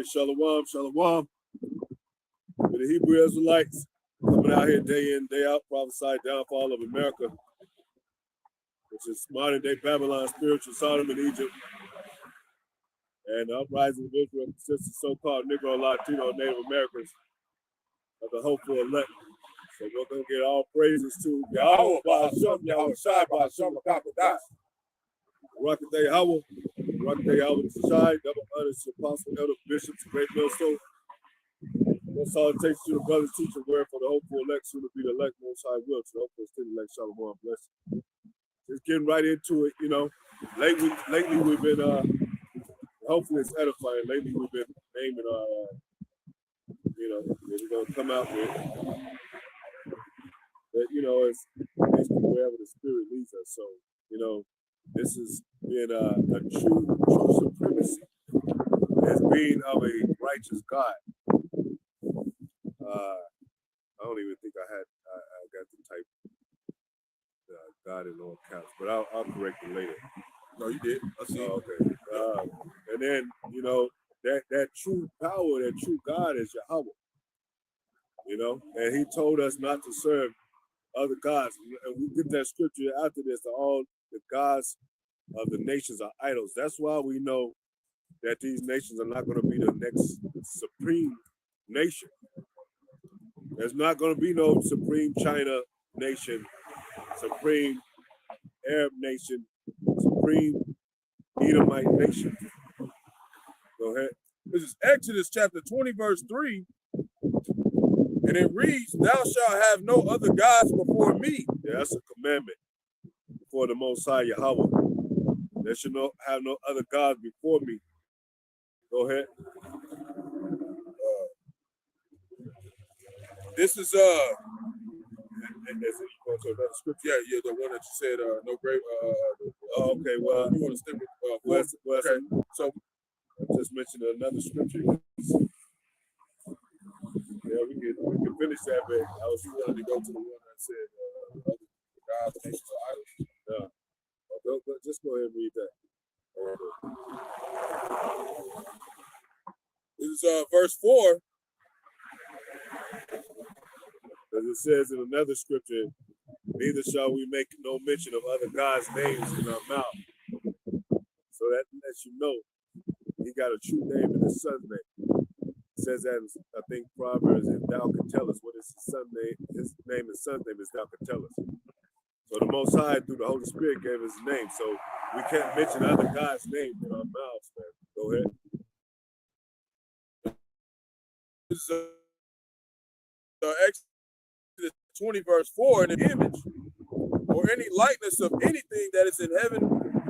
right, shalom, shalom. To the Hebrew Israelites coming out here day in, day out, prophesy downfall of America, which is modern day Babylon, spiritual Sodom and Egypt, and the uprising of Israel consists of so-called Negro, Latino, Native Americans of the hopeful elect. So we're going to get all praises to Yahweh, Yahweh Shai, Rakatay Yahweh, Rakatay Yahweh Shai, double honors to apostle, elder, bishops, great millstone. Most all it takes to the brothers, teacher, word for the hopeful elect, soon to be the elect, most high will, to the hopeful city elect, shalom, bless. Just getting right into it, you know. Lately we've been, hopefully it's edifying. Lately we've been naming you know, we're going to come out with, that, you know, it's basically wherever the Spirit leads us. So, you know, this has been a true supremacy as being of a righteous God. I don't even think I got the type God in all caps, but I'll correct it later. No, you did. I see. Okay. And then, you know, that true power, that true God is Yahweh. You know, and he told us not to serve other gods. And we get that scripture after this, that all the gods of the nations are idols. That's why we know that these nations are not going to be the next supreme nation. There's not going to be no supreme China nation, supreme Arab nation, supreme Edomite nation. Go ahead. This is Exodus chapter 20, verse 3. And it reads, "Thou shalt have no other gods before me." Yeah, that's a commandment before the Most High Yahweh. There should have no other gods before me. Go ahead. This is And there's another scripture. yeah, the one that you said no great. Okay, well, you want to stick with okay. So I just mentioned another scripture. Yeah, we can finish that, but I was wanted to go to the one that said God's nations are idols. Yeah. Just go ahead and read that. This is verse 4. As it says in another scripture, neither shall we make no mention of other gods' names in our mouth. So that lets you know he got a true name and his son's name. It says that in, I think, Proverbs, if thou can tell us what is his son's name, his name and son's name is thou can tell us. So the Most High, through the Holy Spirit, gave his name. So we can't mention other God's name in our mouths, man. Go ahead. This is Exodus 20, verse 4, in the image or any likeness of anything that is in heaven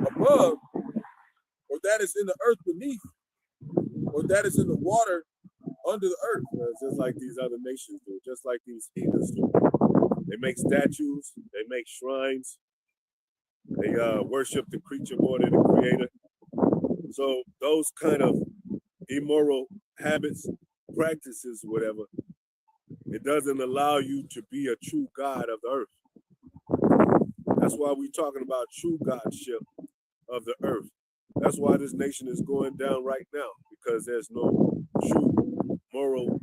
above, or that is in the earth beneath, or that is in the water under the earth. Just like these other nations do, just like these heathens do. They make statues, they make shrines, they worship the creature more than the creator. So those kind of immoral habits, practices, whatever, it doesn't allow you to be a true God of the earth. That's why we're talking about true Godship of the earth. That's why this nation is going down right now, because there's no true moral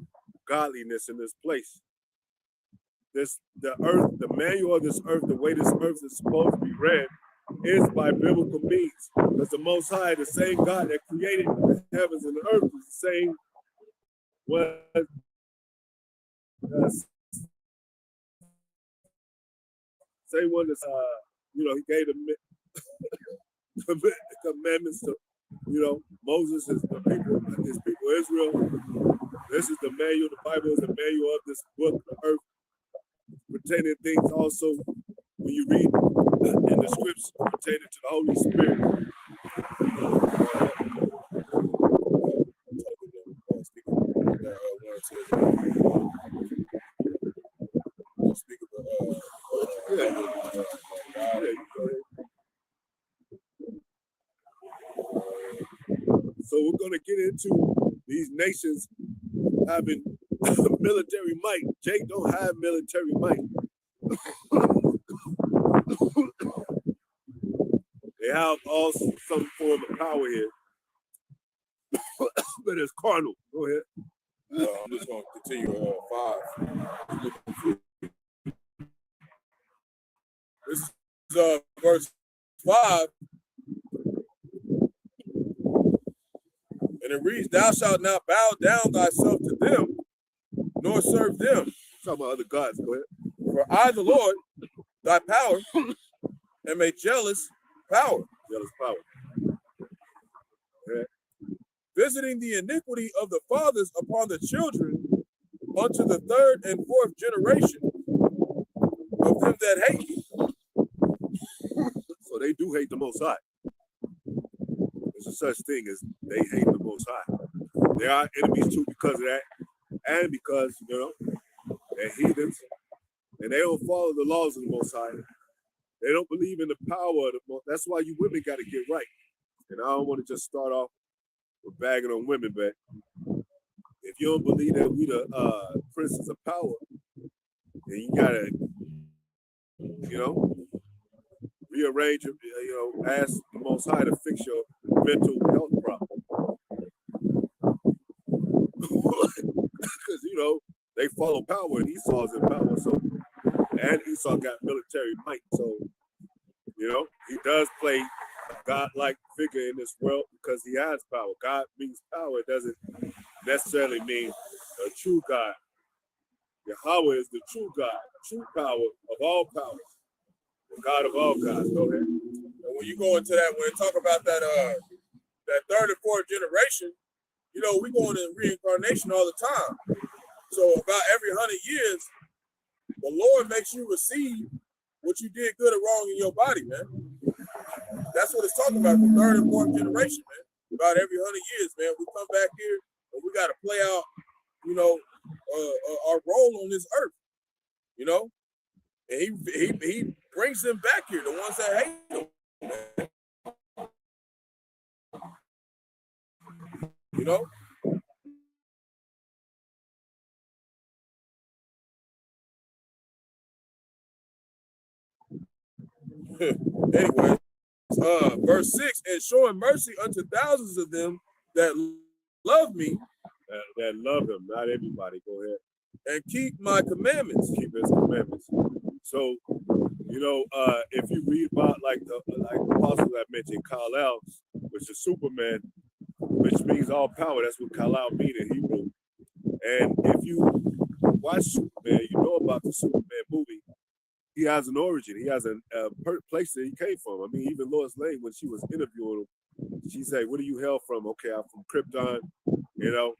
godliness in this place. The earth, the manual of this earth, the way this earth is supposed to be read is by biblical means. Because the Most High, the same God that created the heavens and the earth, is the same one. Same one that's, you know, he gave the commandments to, you know, Moses is the people, his people Israel. This is the manual, the Bible is the manual of this book, the earth, pertaining things also when you read in the scripts pertaining to the Holy Spirit. So we're going to get into these nations having military might. Jake don't have military might. They have also some form of power here. but it's carnal. Go ahead. I'm just going to continue 5. This is verse 5. And it reads, "Thou shalt not bow down thyself to them, nor serve them. Talking about other gods. Go ahead. For I, the Lord, thy power, am a jealous power, Jealous power. visiting the iniquity of the fathers upon the children unto the 3rd and 4th generation of them that hate me." So they do hate the Most High. There's a such thing as they hate the Most High. They are enemies too because of that, and because they're heathens, and they don't follow the laws of the Most High. They don't believe in the power of the Most. That's why you women got to get right. And I don't want to just start off with bagging on women, but if you don't believe that we the princes of power, then you gotta, rearrange, ask the Most High to fix your mental health problem. Because they follow power, and Esau's in power. So, and Esau got military might. So, he does play a God-like figure in this world because he has power. God means power. It doesn't necessarily mean a true God. Yahweh is the true God, true power of all powers, the God of all gods. Go ahead. And when you go into that, when they talk about that 3rd and 4th generation, we go into reincarnation all the time. So about every 100 years, the Lord makes you receive what you did good or wrong in your body, man. That's what it's talking about, the 3rd and 4th generation, man. About every 100 years, man, we come back here and we got to play out, our role on this earth, and he brings them back here, the ones that hate him, man. Anyway, verse 6, "And showing mercy unto thousands of them that love me," that love him, not everybody. Go ahead. "and keep my commandments." Keep his commandments. So, if you read about like the apostles I mentioned, Kal-El, which is Superman, which means all power. That's what Kal-El means in Hebrew. And if you watch Superman, you know about the Superman movie. He has an origin. He has a place that he came from. I mean, even Lois Lane, when she was interviewing him, she said, "Where do you hail from?" "Okay, I'm from Krypton, and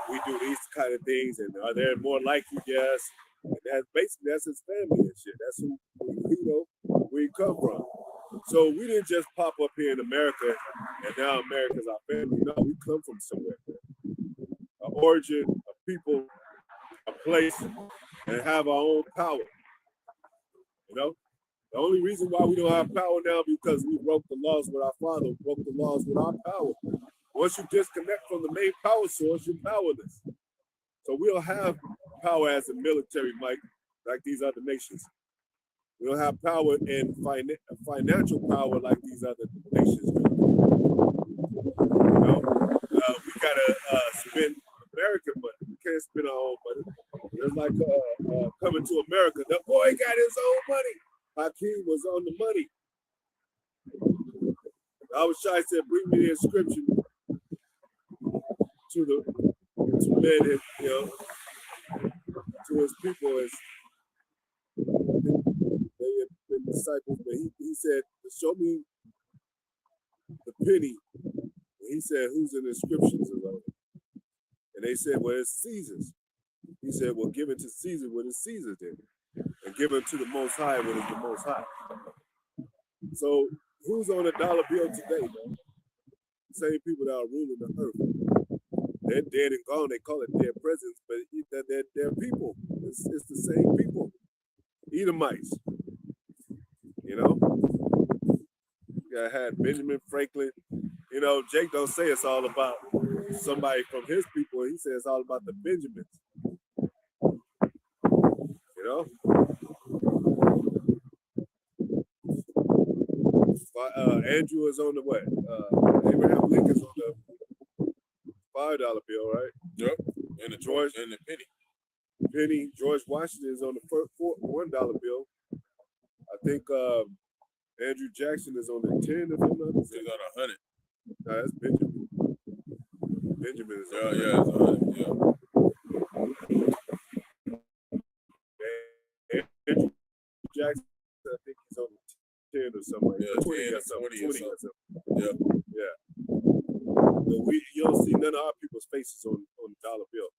we do these kind of things. And are there more like you?" "Yes." And that's his family and shit. That's who where he come from. So we didn't just pop up here in America and now America's our family. No, we come from somewhere. An origin, a people, a place, and have our own power. The only reason why we don't have power now is because we broke the laws with our father, broke the laws with our power. Once you disconnect from the main power source, you're powerless. So we don't have power as a military might like these other nations. We don't have power in financial power like these other nations do. We gotta spend American money. We can't spend our own money. It's like coming to America. The boy got his own money. Hakeem was on the money. Abishai said, "Bring me the inscription to men, to his people as they have been disciples." But he said, "Show me the penny." And he said, "Who's in the inscriptions of it?" And they said, "Well, it's Caesar's." He said, "Well, give it to Caesar what is Caesar then, and give it to the Most High what is the Most High." So who's on a dollar bill today, man? Same people that are ruling the earth. They're dead and gone. They call it their presence, but they're people. It's the same people. Edomites. You had Benjamin Franklin. Jake don't say it's all about somebody from his people. He says it's all about the Benjamins. Andrew is on the what? Abraham Lincoln's on the $5 bill, right? Yep. And the George and the penny. Penny. George Washington is on the $1 bill. I think Andrew Jackson is on the 10. If I'm not He's mistaken. on 100. No, that's Benjamin. Benjamin is on Yeah, it's 100. Yeah. Andrew Jackson, I think he's on the 10 or something like that. 20 or something. 20 or something. Yeah. Yeah. But you don't see none of our people's faces on the dollar bill.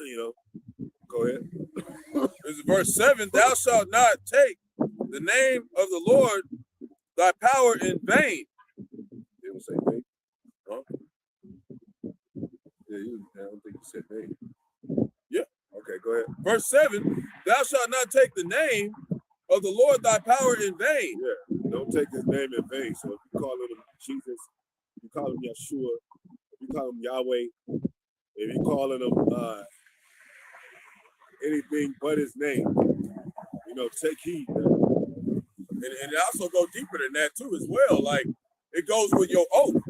You know. Go ahead. This is verse 7. Thou shalt not take the name of the Lord thy power in vain. They don't say vain. Huh? Yeah, I don't think you said vain. Yeah. Okay, go ahead. Verse 7. Thou shalt not take the name of the Lord thy power in vain. Yeah. Don't take his name in vain. So if you call him Jesus, if you call him Yeshua, if you call him Yahweh, if you calling him anything but his name, take heed. And it also go deeper than that too as well. Like it goes with your oath.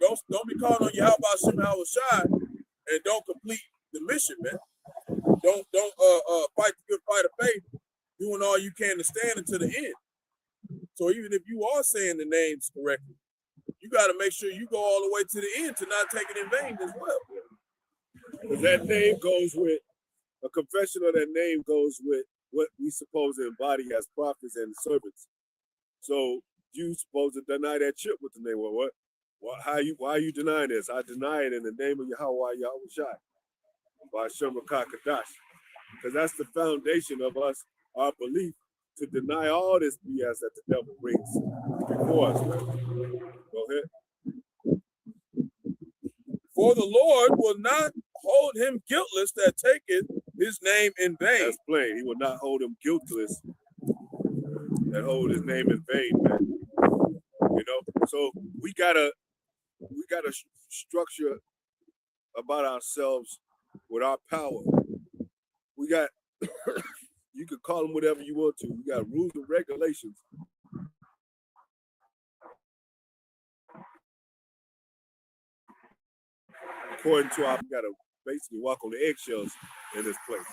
Don't be calling on Yahweh Shem Shai and don't complete the mission, man. Don't fight the good fight of faith, doing all you can to stand until the end. So even if you are saying the names correctly, you got to make sure you go all the way to the end to not take it in vain as well. Because that name goes with a confession of that name goes with what we supposed to embody as prophets and servants. So you supposed to deny that chip with the name. Well, what? Why are you denying this? I deny it in the name of Yahweh Shai by Shem Kadash. Because that's the foundation of us, our belief, to deny all this BS that the devil brings before us, man. Go ahead. For the Lord will not hold him guiltless that taketh his name in vain. That's plain. He will not hold him guiltless that hold his name in vain, man. So we gotta structure about ourselves with our power. We got you can call them whatever you want to. We got rules and regulations. According to we gotta basically walk on the eggshells in this place.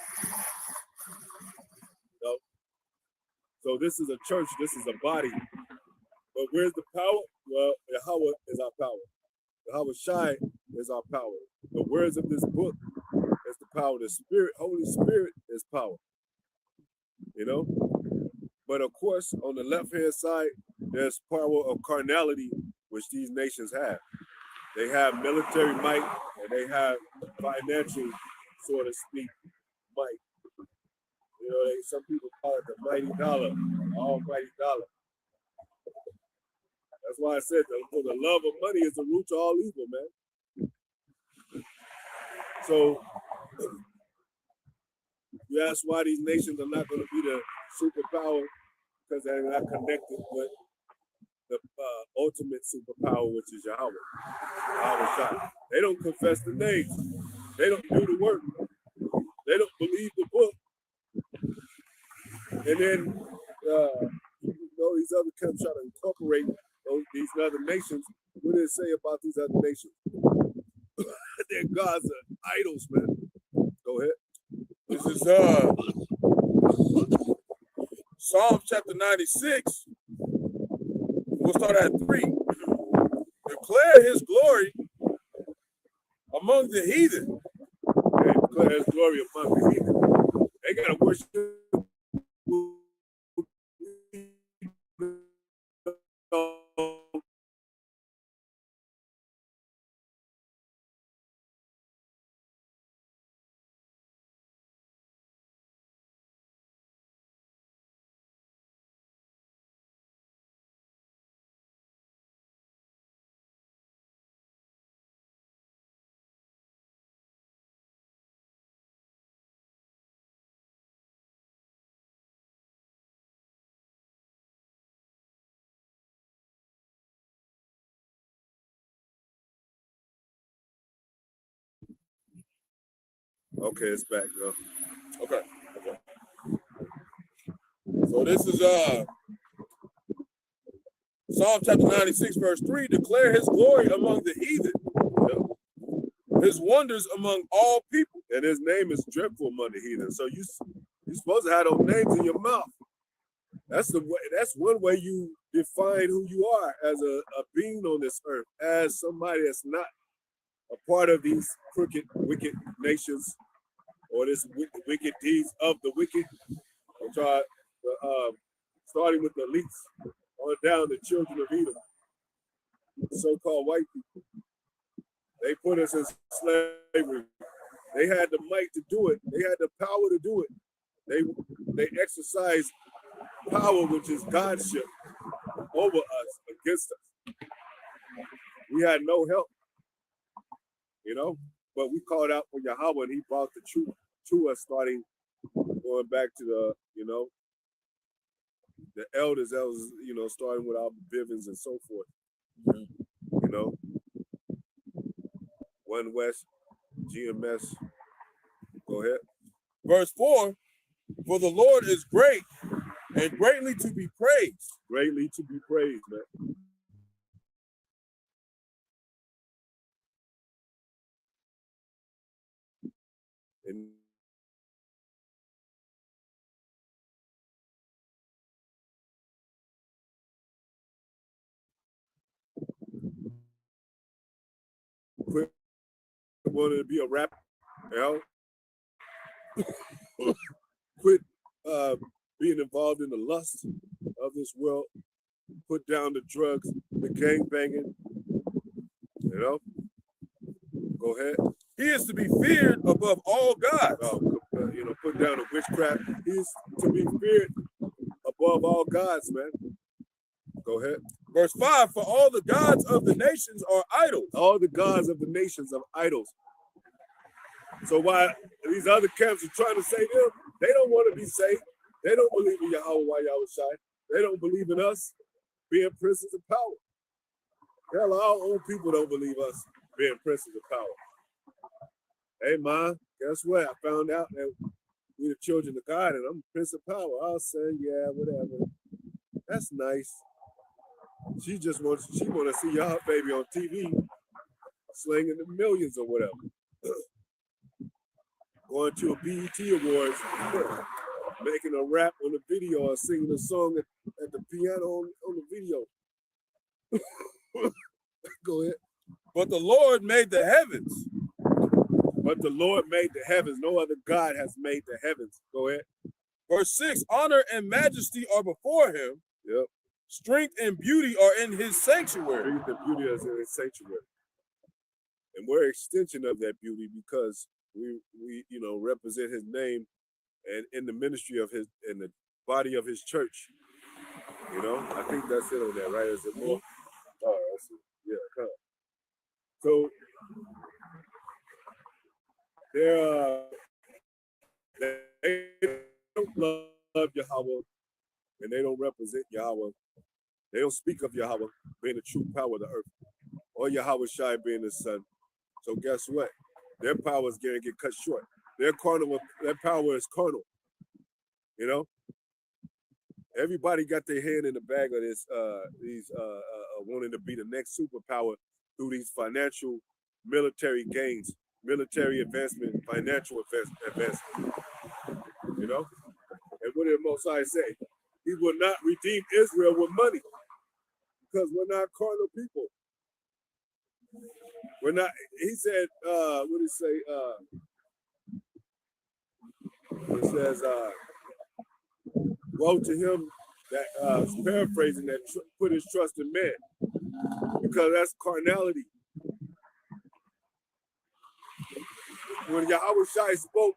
So this is a church, this is a body. But where's the power? Well, Yahweh is our power. Yahweh Shai is our power. The words of this book is the power. The Spirit, Holy Spirit is power. But of course, on the left-hand side, there's power of carnality, which these nations have. They have military might and they have financial, so to speak, might. Some people call it the mighty dollar, the almighty dollar. That's why I said for the love of money is the root to all evil, man. So you ask why these nations are not going to be the superpower, because they're not connected with the ultimate superpower, which is Yahweh. They don't confess the names. They don't do the work. They don't believe the book. And then these other camps try to incorporate these other nations. What do they say about these other nations? Their gods are idols, man. Go ahead. This is Psalm chapter 96. We'll start at 3. Declare his glory among the heathen. Okay, declare his glory among the heathen. They gotta worship. Okay, it's back, though. Okay. So this is Psalm chapter 96, verse 3, declare his glory among the heathen, his wonders among all people. And his name is dreadful among the heathen. So you're supposed to have those names in your mouth. That's the way. That's one way you define who you are as a being on this earth, as somebody that's not a part of these crooked, wicked nations or this wicked deeds of the wicked. Which are starting with the elites on down the children of Edom, so-called white people. They put us in slavery. They had the might to do it. They had the power to do it. They exercised power, which is Godship, over us, against us. We had no help, but we called out for Yahweh and he brought the truth to us, starting going back to the elders, starting with our Bivens and so forth. One West, GMS. Go ahead. Verse 4, for the Lord is great and greatly to be praised. Greatly to be praised, man. And quit wanting to be a rapper, quit being involved in the lust of this world, put down the drugs, the gang banging, go ahead. He is to be feared above all gods. Put down the witchcraft. He's to be feared above all gods, man. Go ahead. Verse 5, for all the gods of the nations are idols. All the gods of the nations are idols. So while these other camps are trying to save them, they don't want to be saved. They don't believe in Yahweh while Yahweh Shai. They don't believe in us being princes of power. Hell, our own people don't believe us being princes of power. Hey, man, guess what? I found out that we're the children of God and I'm a prince of power. I'll say, yeah, whatever. That's nice. She want to see y'all baby on TV slinging the millions or whatever. Going to a BET Awards, making a rap on the video or singing a song at the piano on the video. Go ahead. But the Lord made the heavens. But the Lord made the heavens. No other God has made the heavens. Go ahead. Verse 6, honor and majesty are before him. Yep. Strength and beauty are in his sanctuary. Strength and beauty is in his sanctuary. And we're an extension of that beauty because we represent his name and in the ministry of his, in the body of his church. I think that's it on that, right? Is it more? Oh, that's it. Yeah, come on. So they don't love Yahweh and they don't represent Yahweh. They don't speak of Yahweh being the true power of the earth or Yahweh Shai being the sun. So guess what? Their power is going to get cut short. Their power is carnal. Everybody got their hand in the bag of this, wanting to be the next superpower through these financial, military gains, military advancement, financial advancement. And what did Most High say? He will not redeem Israel with money because we're not carnal people. We're not. He said, what did he say? It says, woe to him that, paraphrasing, that put his trust in man, because that's carnality. When Yahweh Shai spoke,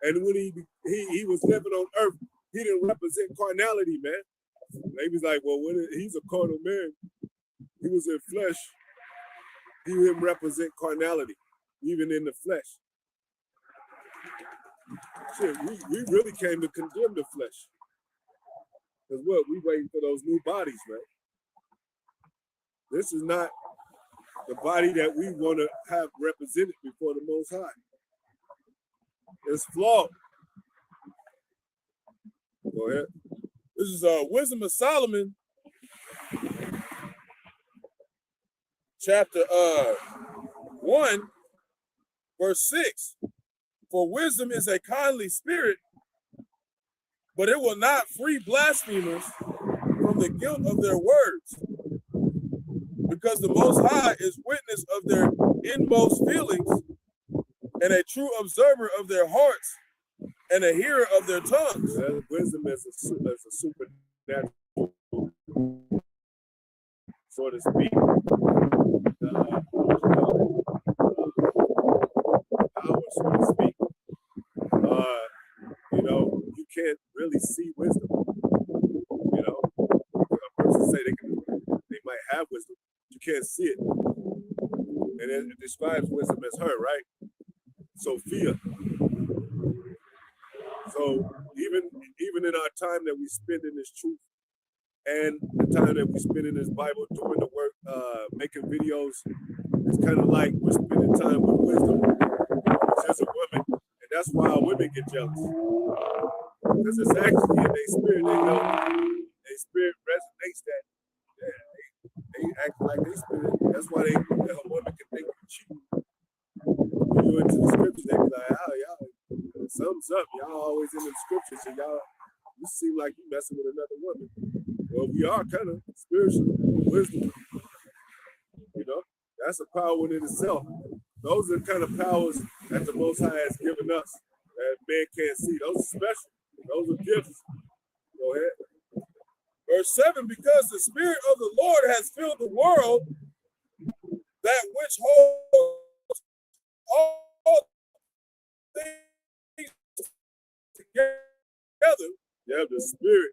and when he was living on earth, he didn't represent carnality, man. They was like, well, he's a carnal man. He was in flesh. He didn't represent carnality, even in the flesh. Shit, we really came to condemn the flesh. Because what? We waiting for those new bodies, man. This is not the body that we want to have represented before the Most High. It's flawed. Go ahead. This is Wisdom of Solomon, chapter 1, verse 6. For wisdom is a kindly spirit, but it will not free blasphemers from the guilt of their words, because the Most High is witness of their inmost feelings and a true observer of their hearts and a hearer of their tongues. Wisdom is a supernatural, so to speak, power, so to speak. You can't really see wisdom. A person say they might have wisdom, you can't see it, and it describes wisdom as her, right? Sophia. So even in our time that we spend in this truth, and the time that we spend in this Bible doing the work, making videos, it's kind of like we're spending time with wisdom. She's a woman, and that's why our women get jealous. Because it's actually in their spirit, they know their spirit resonates that. Yeah, they act like they spirit. That's why a woman can think you cheat. When you into the scriptures, they be like, oh, y'all, something's up. Y'all always in the scriptures, and you seem like you messing with another woman. Well, we are kind of spiritual wisdom. That's a power in itself. Those are the kind of powers that the Most High has given us that man can't see. Those are special. Those are gifts. Go ahead. Verse 7, because the Spirit of the Lord has filled the world, that which holds all things together. Yeah, the Spirit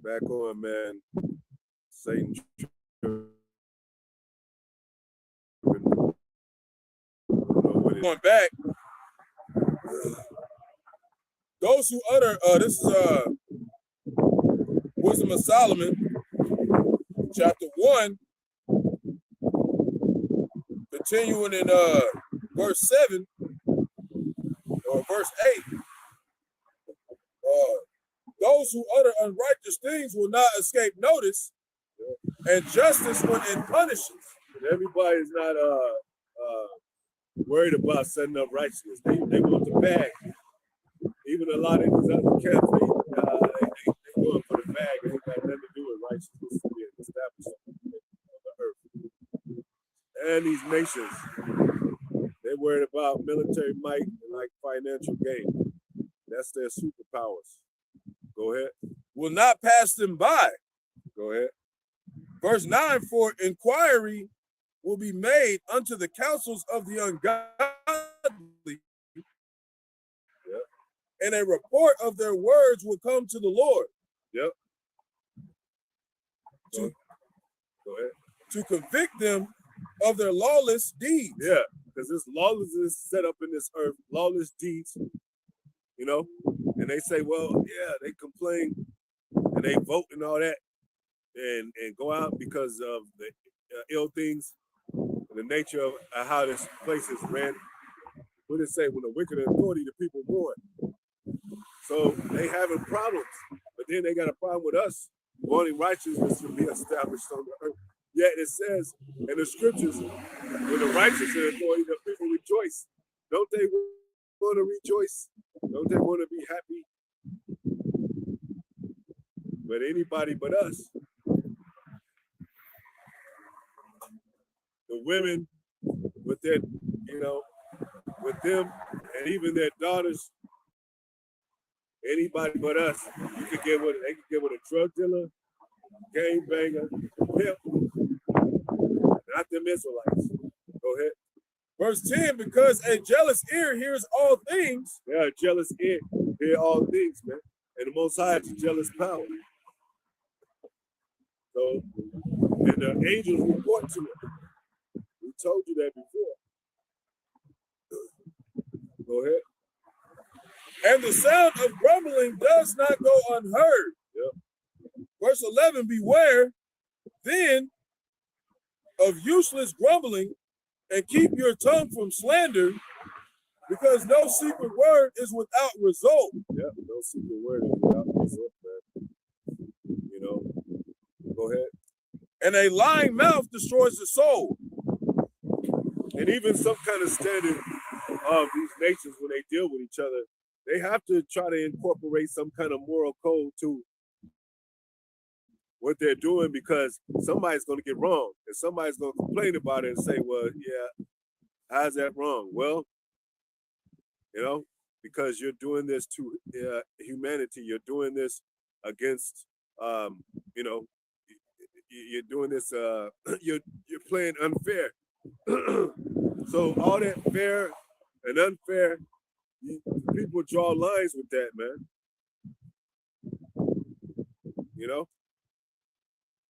Back on, man. Satan. Going back, those who utter, this is Wisdom of Solomon, chapter 1, continuing in verse 7 or verse 8. Those who utter unrighteous things will not escape notice, and justice when it punishes. Everybody is not worried about setting up righteousness. They want the bag. Even a lot of these other camps, they going for the bag. They ain't got nothing to do with righteousness being established on the earth. And these nations, they're worried about military might and like financial gain. That's their superpowers. Go ahead. Will not pass them by. Go ahead. Verse 9, for inquiry will be made unto the counsels of the ungodly, Yep. and a report of their words will come to the Lord. Yep. Go ahead. To convict them of their lawless deeds. Yeah, because this lawlessness set up in this earth, lawless deeds, you know, and they say, well, yeah, they complain and they vote and all that and go out because of the ill things, the nature of how this place is ran. What did it say? When the wicked authority, the people mourn. So they having problems, but then they got a problem with us wanting righteousness to be established on the earth. Yet it says in the scriptures, when the righteous are authority, the people rejoice. Don't they want to rejoice? Don't they want to be happy? But anybody but us. The women with their, with them and even their daughters, anybody but us, you could get with, they could get with a drug dealer, gang banger, pimp, not them Israelites. Go ahead. Verse 10, because a jealous ear hears all things. Yeah, a jealous ear hear all things, man. And the Most High has a jealous power. So, and the angels report to it. We told you that before. Go ahead. And the sound of grumbling does not go unheard. Yep. Verse 11, beware then of useless grumbling, and keep your tongue from slander, because no secret word is without result. Yep, no secret word is without result, man. Go ahead. And a lying mouth destroys the soul. And even some kind of standard of these nations when they deal with each other, they have to try to incorporate some kind of moral code to what they're doing, because somebody's going to get wrong and somebody's going to complain about it and say, well, yeah, how's that wrong? Well, because you're doing this to humanity, you're doing this against, you're doing this, you're playing unfair. So all that fair and unfair, people draw lines with that, man.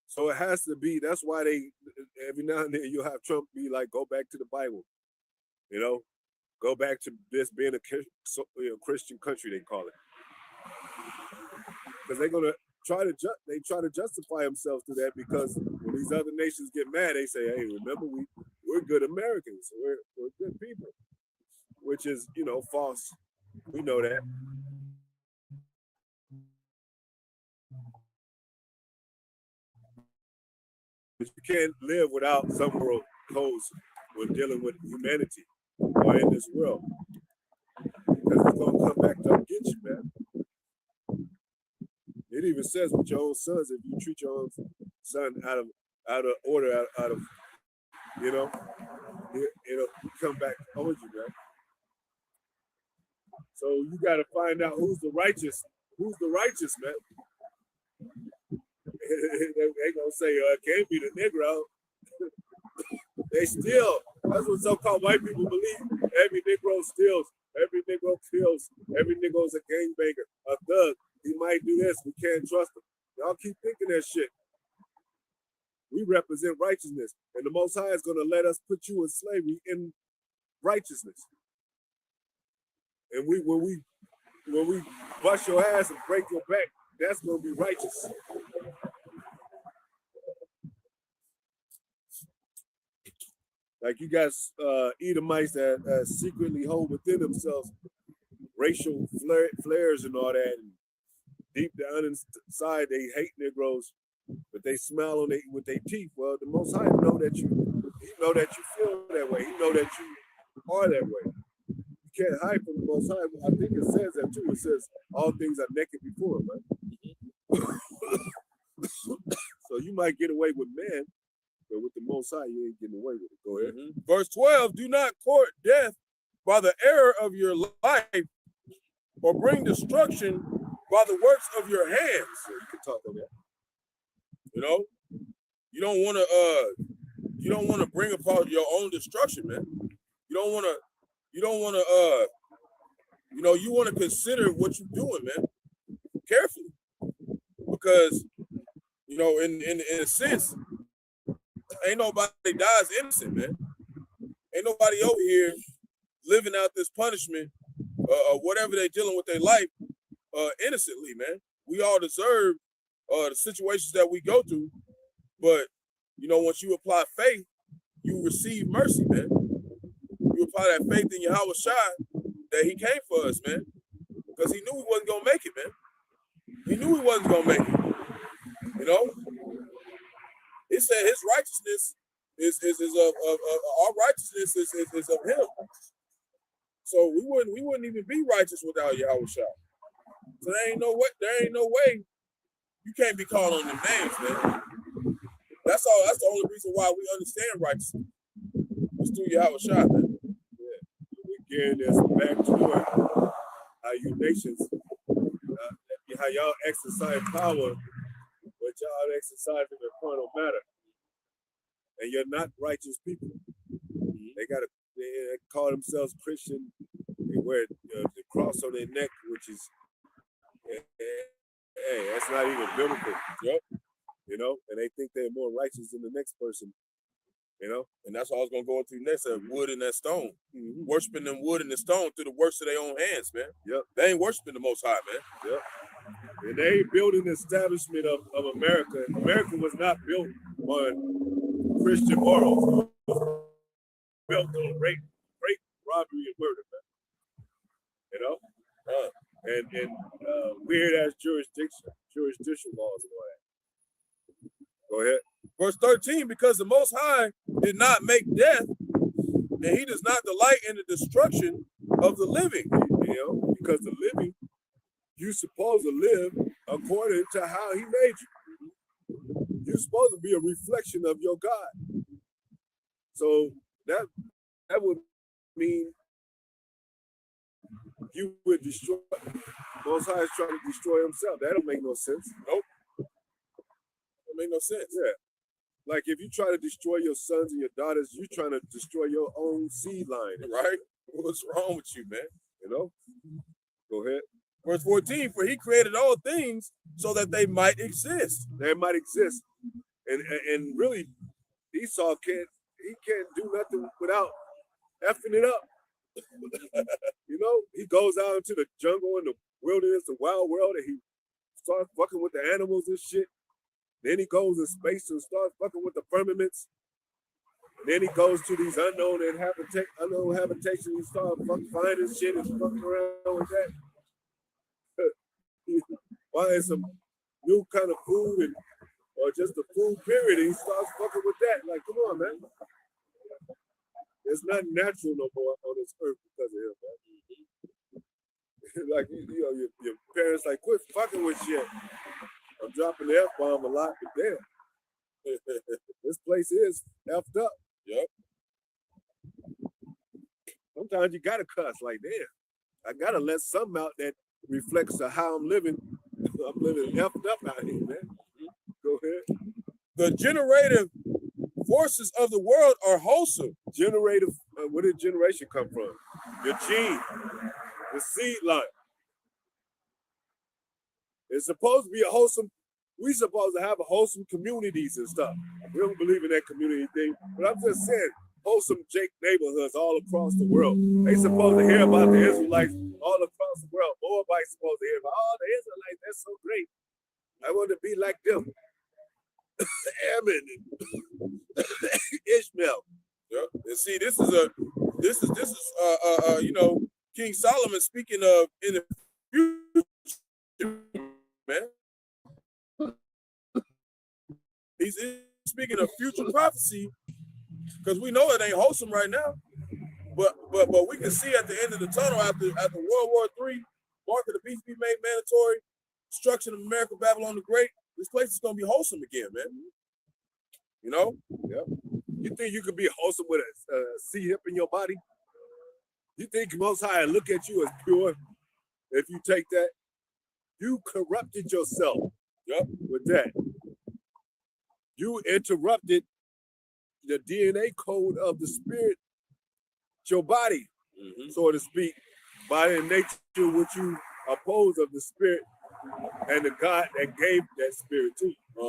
So it has to be, that's why they, every now and then you'll have Trump be like, go back to the Bible, go back to this being a Christian country, they call it. Because they're going to try to justify themselves to that, because when these other nations get mad, they say, hey, remember, we're good Americans, we're good people, which is, false. We know that. But you can't live without some moral codes when dealing with humanity or in this world, because it's going to come back to get you, man. It even says with your own sons, if you treat your own son out of order, out of it'll come back on you, man. So you got to find out who's the righteous, man. They gonna say, it can't be the Negro. They steal. That's what so-called white people believe. Every Negro steals. Every Negro kills. Every Negro's a gangbanger, a thug. He might do this. We can't trust him. Y'all keep thinking that shit. We represent righteousness, and the Most High is going to let us put you in slavery in righteousness. And when we bust your ass and break your back, that's going to be righteous. Like you got Edomites that secretly hold within themselves racial flares and all that. And deep down inside, they hate Negroes, but they smile with their teeth. Well, the Most High know that you feel that way. He know that you are that way. You can't hide from the Most High. I think it says that too. It says all things are naked before him, right? So you might get away with man, but with the Most High, you ain't getting away with it. Go ahead. Verse 12, do not court death by the error of your life, or bring destruction by the works of your hands. So you can talk on that. You know, you don't want to bring about your own destruction, man. You want to consider what you're doing, man, carefully, because in a sense, ain't nobody dies innocent, man. Ain't nobody over here living out this punishment or whatever they're dealing with their life innocently, man. We all deserve the situations that we go through, but once you apply faith, you receive mercy, man. You apply that faith in Yahweh Shai that he came for us, man, because he knew he wasn't gonna make it, man. He knew he wasn't gonna make it. He said his righteousness is of our righteousness is of him. So we wouldn't even be righteous without Yahweh Shai. So there ain't no way you can't be called on them names, man. That's all. That's the only reason why we understand righteousness. It's through Yahweh Shai, man. Yeah. We're getting this back toward how you nations, how y'all exercise power, but y'all exercise in the carnal matter. And you're not righteous people. They call themselves Christian. They wear the cross on their neck, which is, hey, that's not even biblical. Yep. And they think they're more righteous than the next person. And that's what I was gonna go into next. That wood and that stone, worshiping them wood and the stone through the works of their own hands, man. Yep. They ain't worshiping the Most High, man. Yep. And they ain't building the establishment of America. America was not built on Christian morals. It was built on rape, robbery, and murder, man. And weird ass jurisdiction laws and all that. Go ahead. Verse 13, because the Most High did not make death, and he does not delight in the destruction of the living. Because the living, you're supposed to live according to how he made you. You're supposed to be a reflection of your God. So that would mean you would destroy. Most High is trying to destroy himself. That don't make no sense. Nope. That make no sense. Yeah. Like if you try to destroy your sons and your daughters, you're trying to destroy your own seed line. Right? What's wrong with you, man? Go ahead. Verse 14, for he created all things so that they might exist. They might exist. And really, Esau can't do nothing without effing it up. He goes out into the jungle and the wilderness, the wild world, and he starts fucking with the animals and shit. Then he goes in space and starts fucking with the firmaments. And then he goes to these unknown habitations. He starts finding shit and fucking around with that. Buying some new kind of food or just the food period, and he starts fucking with that. Like, come on, man. It's not natural no more on this earth because of him, man. Like, your parents like, quit fucking with shit. I'm dropping the F-bomb a lot, but damn. This place is effed up. Yep. Sometimes you gotta cuss, like, damn. I gotta let something out that reflects to how I'm living. I'm living effed up out here, man. Go ahead. The generative forces of the world are wholesome. Generative, where did generation come from? Your gene, the seed line. It's supposed to be a wholesome we supposed to have a wholesome communities and stuff. We don't believe in that community thing, but I'm just saying, wholesome Jake neighborhoods all across the world. They supposed to hear about the Israelites all across the world. Moabites supposed to hear about all the Israelites. That's so great. I want to be like them. Ammon and Ishmael. Yeah. And see, this is you know, King Solomon speaking of in the future, man. He's speaking of future prophecy because we know it ain't wholesome right now. But we can see at the end of the tunnel after World War III, mark of the beast be made mandatory, destruction of America, Babylon the Great. This place is gonna be wholesome again, man. You know? Yep. You think you could be wholesome with a C-hip in your body? You think Most High look at you as pure if you take that? You corrupted yourself. Yep. With that. You interrupted the DNA code of the spirit, your body, so to speak, by the nature which you oppose of the spirit and the God that gave that spirit to you. I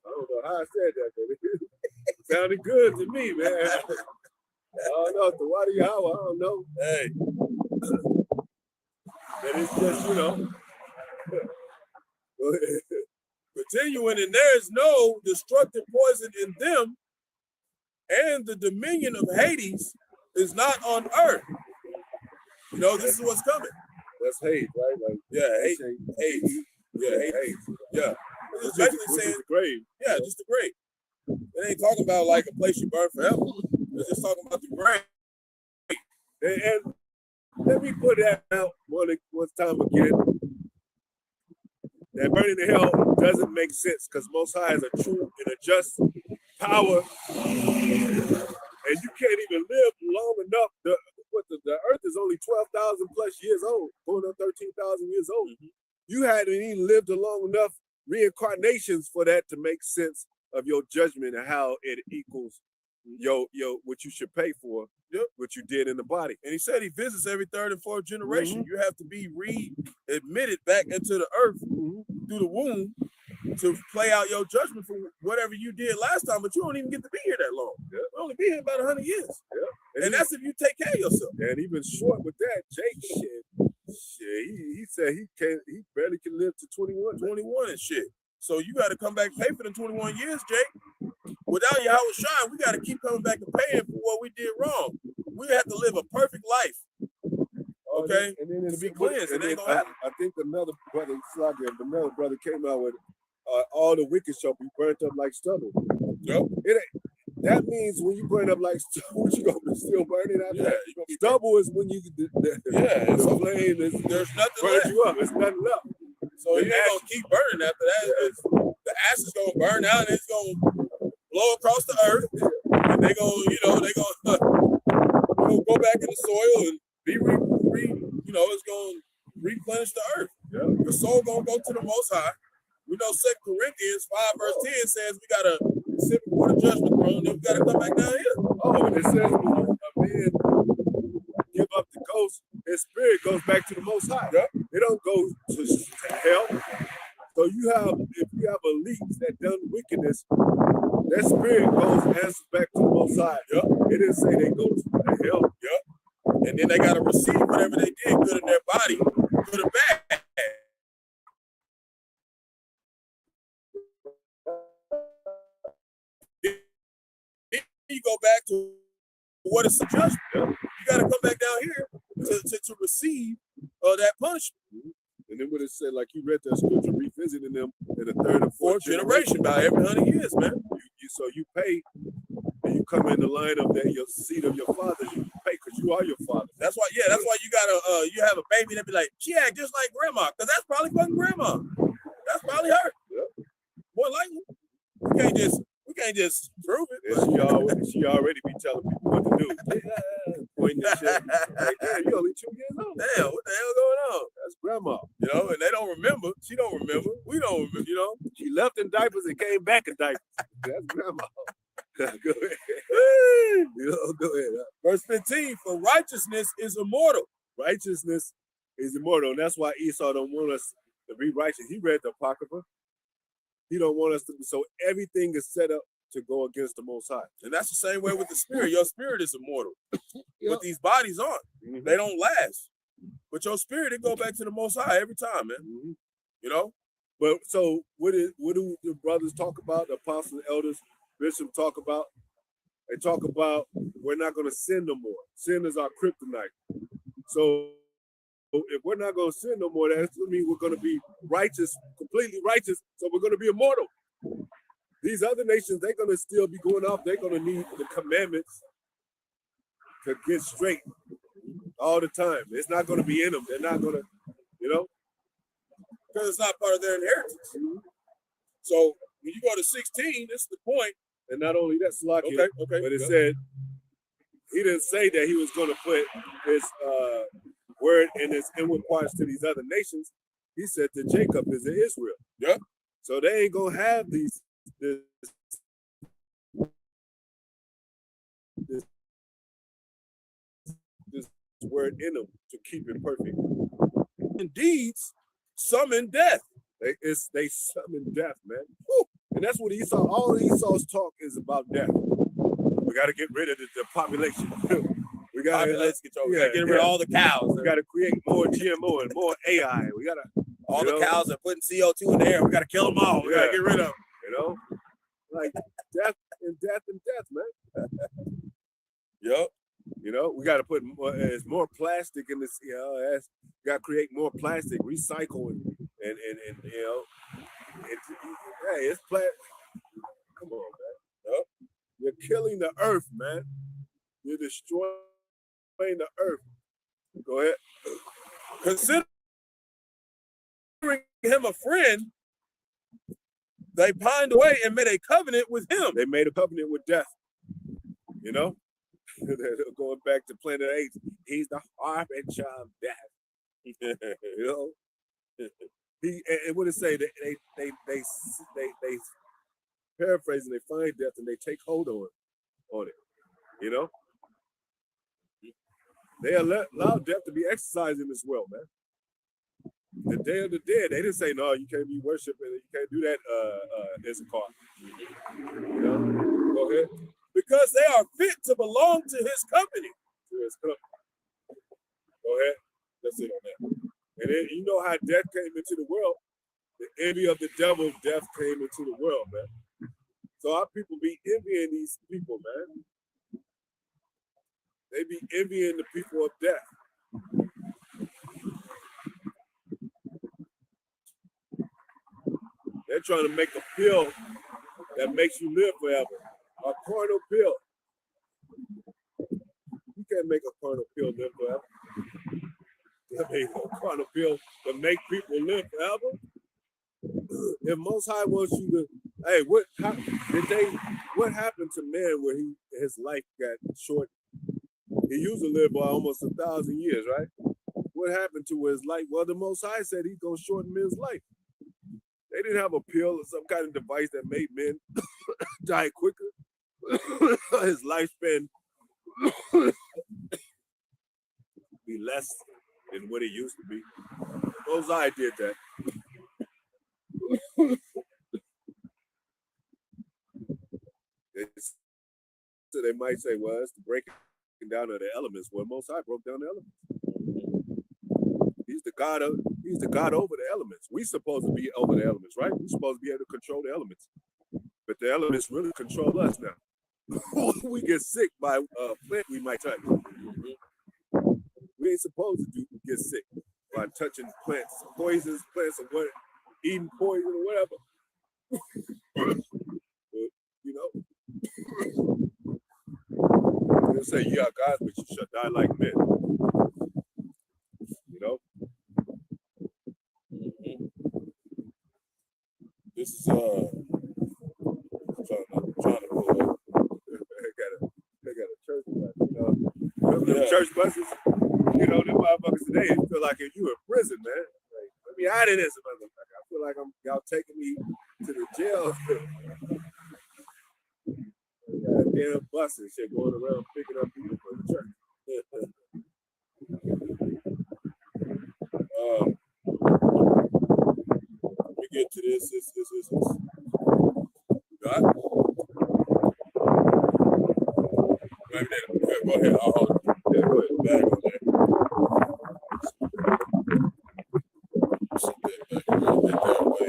don't know how I said that, but it sounded good to me, man. I don't know, the water Yahweh, I don't know. Hey. But it's just, you know. Continuing, and there is no destructive poison in them, and the dominion of Hades is not on earth. You know, this is what's coming. That's hate, right? Like, yeah, hate. Yeah, hate. Yeah. It's basically saying the grave. Yeah, just the grave. It ain't talking about like a place you burn forever. It's just talking about the grave. And let me put that out one time again. That burning in hell doesn't make sense because Most High is a true and a just power, and you can't even live long enough. The earth is only 12,000 plus years old, going on 13,000 years old. You hadn't even lived long enough reincarnations for that to make sense of your judgment and how it equals your what you should pay for what you did in the body. And he said he visits every third and fourth generation. You have to be readmitted back into the earth through the womb to play out your judgment for whatever you did last time, but you don't even get to be here that long. You only be here about 100 years. And that's if you take care of yourself. And even short with that, Jake he said he barely can live to 21 and shit. So you got to come back and pay for the 21 years, Jake. Without Yahweh Shai, we got to keep coming back and paying for what we did wrong. We have to live a perfect life. Okay? And then to be cleansed. It ain't gonna happen. I think another brother came out with all the wicked shall be burnt up like stubble. Yep. That means when you burn up like stubble, you gonna be still burning out there. Stubble is when you the flame is there's nothing burns left. You up. It's nothing left. So you ain't gonna keep burning after that. The ash is gonna burn out and it's gonna blow across the earth. And they gonna go back in the soil and be it's gonna replenish the earth. The soul gonna go to the Most High. We know 2 Corinthians 5 verse 10 says we gotta sit before the judgment throne, then we gotta come back down here. Oh, and it says when a man give up the ghost, his spirit goes back to the Most High. It don't go to hell. So if you have elites that done wickedness, that spirit goes and answers back to the Most High. It didn't say they go to hell. And then they gotta receive whatever they did good in their body, good or bad. You go back to what is the judgment. You got to come back down here to receive that punishment. And then what it said, like you read that scripture, revisiting them in the third and fourth generation by every 100 years, man. So you pay, and you come in the line of your seed of your father. You pay because you are your father. That's why you gotta you have a baby that be like, she act just like grandma, because that's probably fucking grandma. That's probably her. More likely. We can't just prove it. She already be telling people what to do. Pointing and shit. Like, damn, you only 2 years old. Damn, what the hell going on? That's grandma. And they don't remember. She don't remember. We don't remember, She left in diapers and came back in diapers. That's grandma. Go ahead. Go ahead. Verse 15, for righteousness is immortal. Righteousness is immortal. And that's why Esau don't want us to be righteous. He read the Apocrypha. He don't want us to be, so everything is set up to go against the Most High. And that's the same way with the spirit. Your spirit is immortal. But these bodies aren't. They don't last. But your spirit, it go back to the Most High every time, man. You know? But so what do the brothers talk about? The apostles and elders, bishops talk about? They talk about we're not going to sin no more. Sin is our kryptonite. So if we're not going to sin no more, that means we're going to be righteous, completely righteous. So we're going to be immortal. These other nations, they're going to still be going off. They're going to need the commandments to get straight all the time. It's not going to be in them. They're not going to, you know? Because it's not part of their inheritance. So when you go to 16, this is the point. And not only that, Slaki, okay, but it said, he didn't say that he was going to put his word in his inward parts to these other nations. He said that Jacob is in Israel. Yeah. So they ain't going to have this word in them to keep it perfect. Indeed, summon death. They summon death, man. Woo. And that's what Esau, all Esau's talk is about death. We got to get rid of the population. We got to get rid of all the cows. We got to create more GMO and more AI. We got to all the cows are putting CO2 in the air. We got to kill them all. We got to get rid of them. You know, like death, man. Yep. You know, we got to put more plastic in this. You know, got to create more plastic, recycle and you know, hey, it's plastic. Come on, man. Yep. You're killing the earth, man. You're destroying the earth. Go ahead. Considering him a friend, they pined away and made a covenant with him. They made a covenant with death. You know? Going back to Planet 8, he's the harbinger of death. You know? And what it say? They paraphrase and they find death and they take hold on it. You know? They allow death to be exercised in this world, man. The Day of the Dead, they didn't say, no, you can't be worshiping, you can't do that, Issachar. You know? Go ahead. Because they are fit to belong to his company. Go ahead. That's it on that. And then you know how death came into the world. The envy of the devil, death came into the world, man. So our people be envying these people, man. They be envying the people of death. They're trying to make a pill that makes you live forever. A carnal pill. You can't make a carnal pill live forever. I mean, a carnal pill to make people live forever. If Most High wants you to, hey, what happened to man where his life got short? He used to live by almost 1,000 years, right? What happened to his life? Well, the Most High said he's gonna shorten men's life. They didn't have a pill or some kind of device that made men die quicker. His lifespan be less than what it used to be. Most High did that. So they might say, well, it's the breaking down of the elements. Well, Most High broke down the elements. He's the God over the elements. We supposed to be over the elements, right? We're supposed to be able to control the elements. But the elements really control us now. We get sick by a plant we might touch. We ain't supposed to get sick by touching plants, poisons, plants, or what, eating poison or whatever. You know? They'll say, you are God, but you shall die like men. You know? This is trying to pull up. They got a church bus. You know, church buses. You know, them motherfuckers today feel like if you in prison, man. Like, let me out of this motherfucker. I feel like y'all taking me to the jail. Got a damn bus and shit going around picking up people for the church. get to this. Got? Go ahead. I'll hold it. Yeah, go ahead. Bag on there. Sit that back a little bit that way.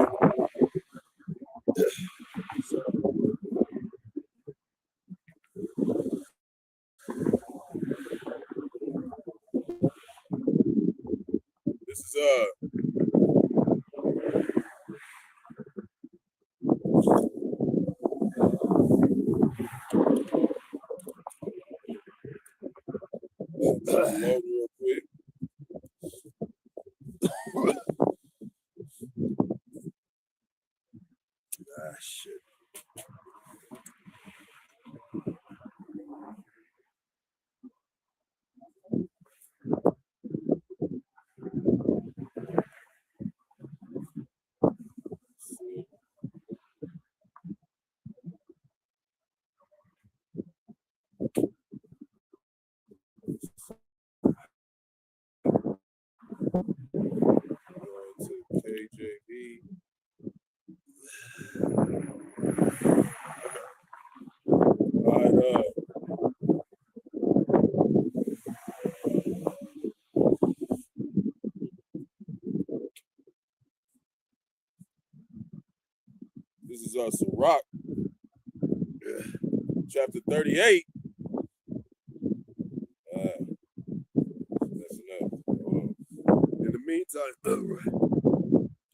This is load real quick. Ah, shit. Going to KJV. All right, this is Sirach, chapter 38. That's enough. In the meantime,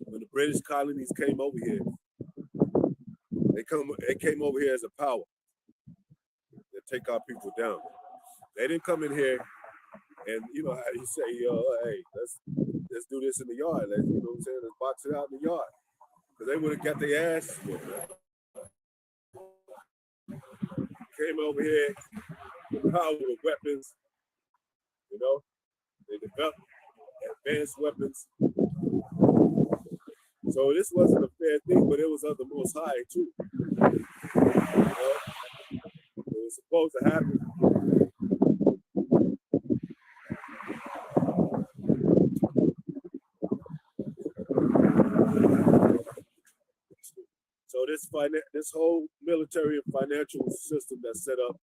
when the British colonies came over here, they came over here as a power to take our people down. They didn't come in here and you know how you say, hey, let's do this in the yard. Let's, you know what I'm saying, let's box it out in the yard. Because they would have got their ass whooped. Came over here with power with weapons, you know. They developed advanced weapons. So this wasn't a fair thing, but it was of the Most High too. You know? It was supposed to happen. So this whole military and financial system that's set up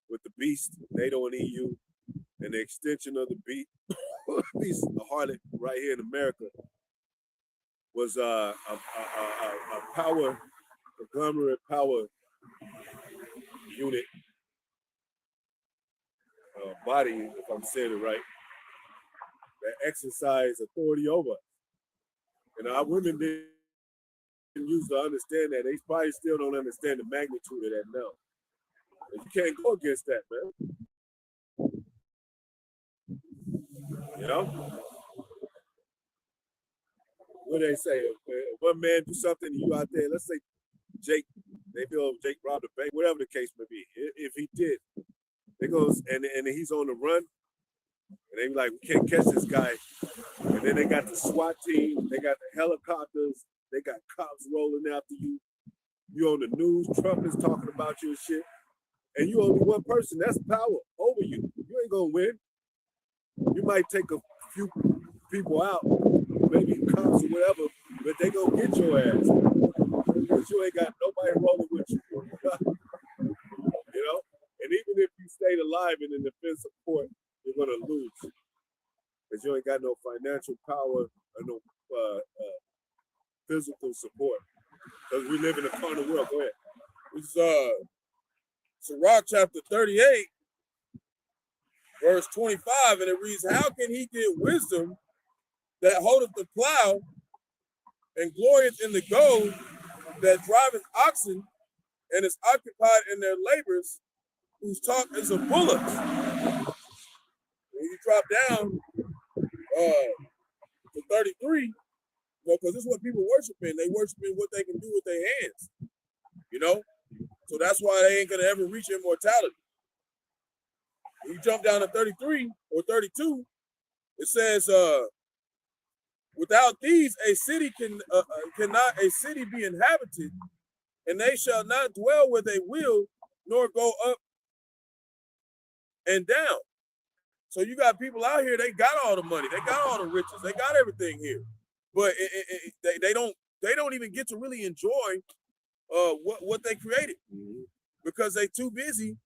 with the beast, NATO and EU, and the extension of the beast, the harlot right here in America, was a power, conglomerate power unit, body, if I'm saying it right, that exercise authority over us. And our women didn't used to understand that. They probably still don't understand the magnitude of that now. And you can't go against that, man. You know? What they say, if one man do something, you out there, let's say Jake, they feel Jake robbed a bank, whatever the case may be. If he did, they goes and he's on the run, and they be like, we can't catch this guy. And then they got the SWAT team, they got the helicopters, they got cops rolling after you. You on the news, Trump is talking about you and shit. And you only one person, that's power over you. You ain't gonna win. You might take a few people out, maybe cops or whatever, but they gonna get your ass. Because you ain't got nobody rolling with you. You know? And even if you stayed alive in the defense of court, you're gonna lose. Because you ain't got no financial power or no physical support. Because we live in a carnal world. Go ahead. This is Sirach chapter 38, verse 25, and it reads, how can he get wisdom that holdeth the plow and glorieth in the goad that driveth oxen and is occupied in their labors, whose talk is of bullocks? When you drop down to 33, because this is what people worship in. They worship in what they can do with their hands, you know? So that's why they ain't gonna ever reach immortality. When you jump down to 33 or 32, it says, without these, a city cannot a city be inhabited, and they shall not dwell where they will, nor go up and down. So you got people out here, they got all the money, they got all the riches, they got everything here, but they don't they don't even get to really enjoy what they created because they too busy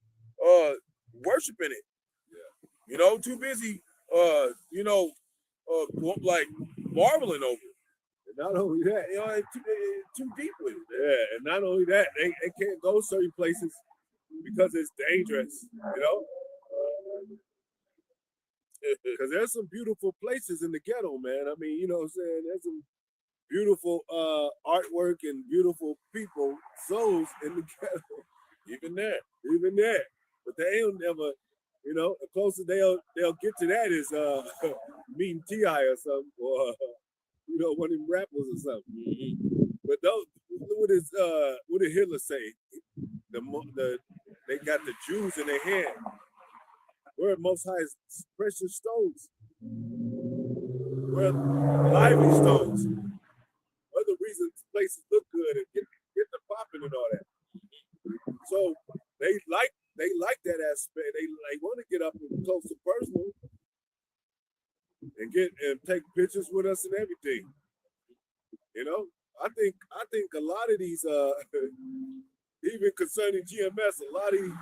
worshiping it. Yeah. You know, too busy like marveling over it. And not only that, You know, too deep with it. Yeah, and not only that, they can't go certain places because it's dangerous, you know? Because there's some beautiful places in the ghetto, man. I mean, you know what I'm saying? There's some beautiful artwork and beautiful people, souls in the ghetto. Even there. Even there. But they ain't never, you know, the closest they'll get to that is meeting T.I. or something, or you know, one of them rappers or something. But those, what did Hitler say? They got the Jews in their hand. We're Most High's precious stones. We're lively stones. Other reasons places look good and get the popping and all that. So they like that aspect. They want to get up and close to personal and take pictures with us and everything. You know, I think a lot of these even concerning GMS, a lot of these,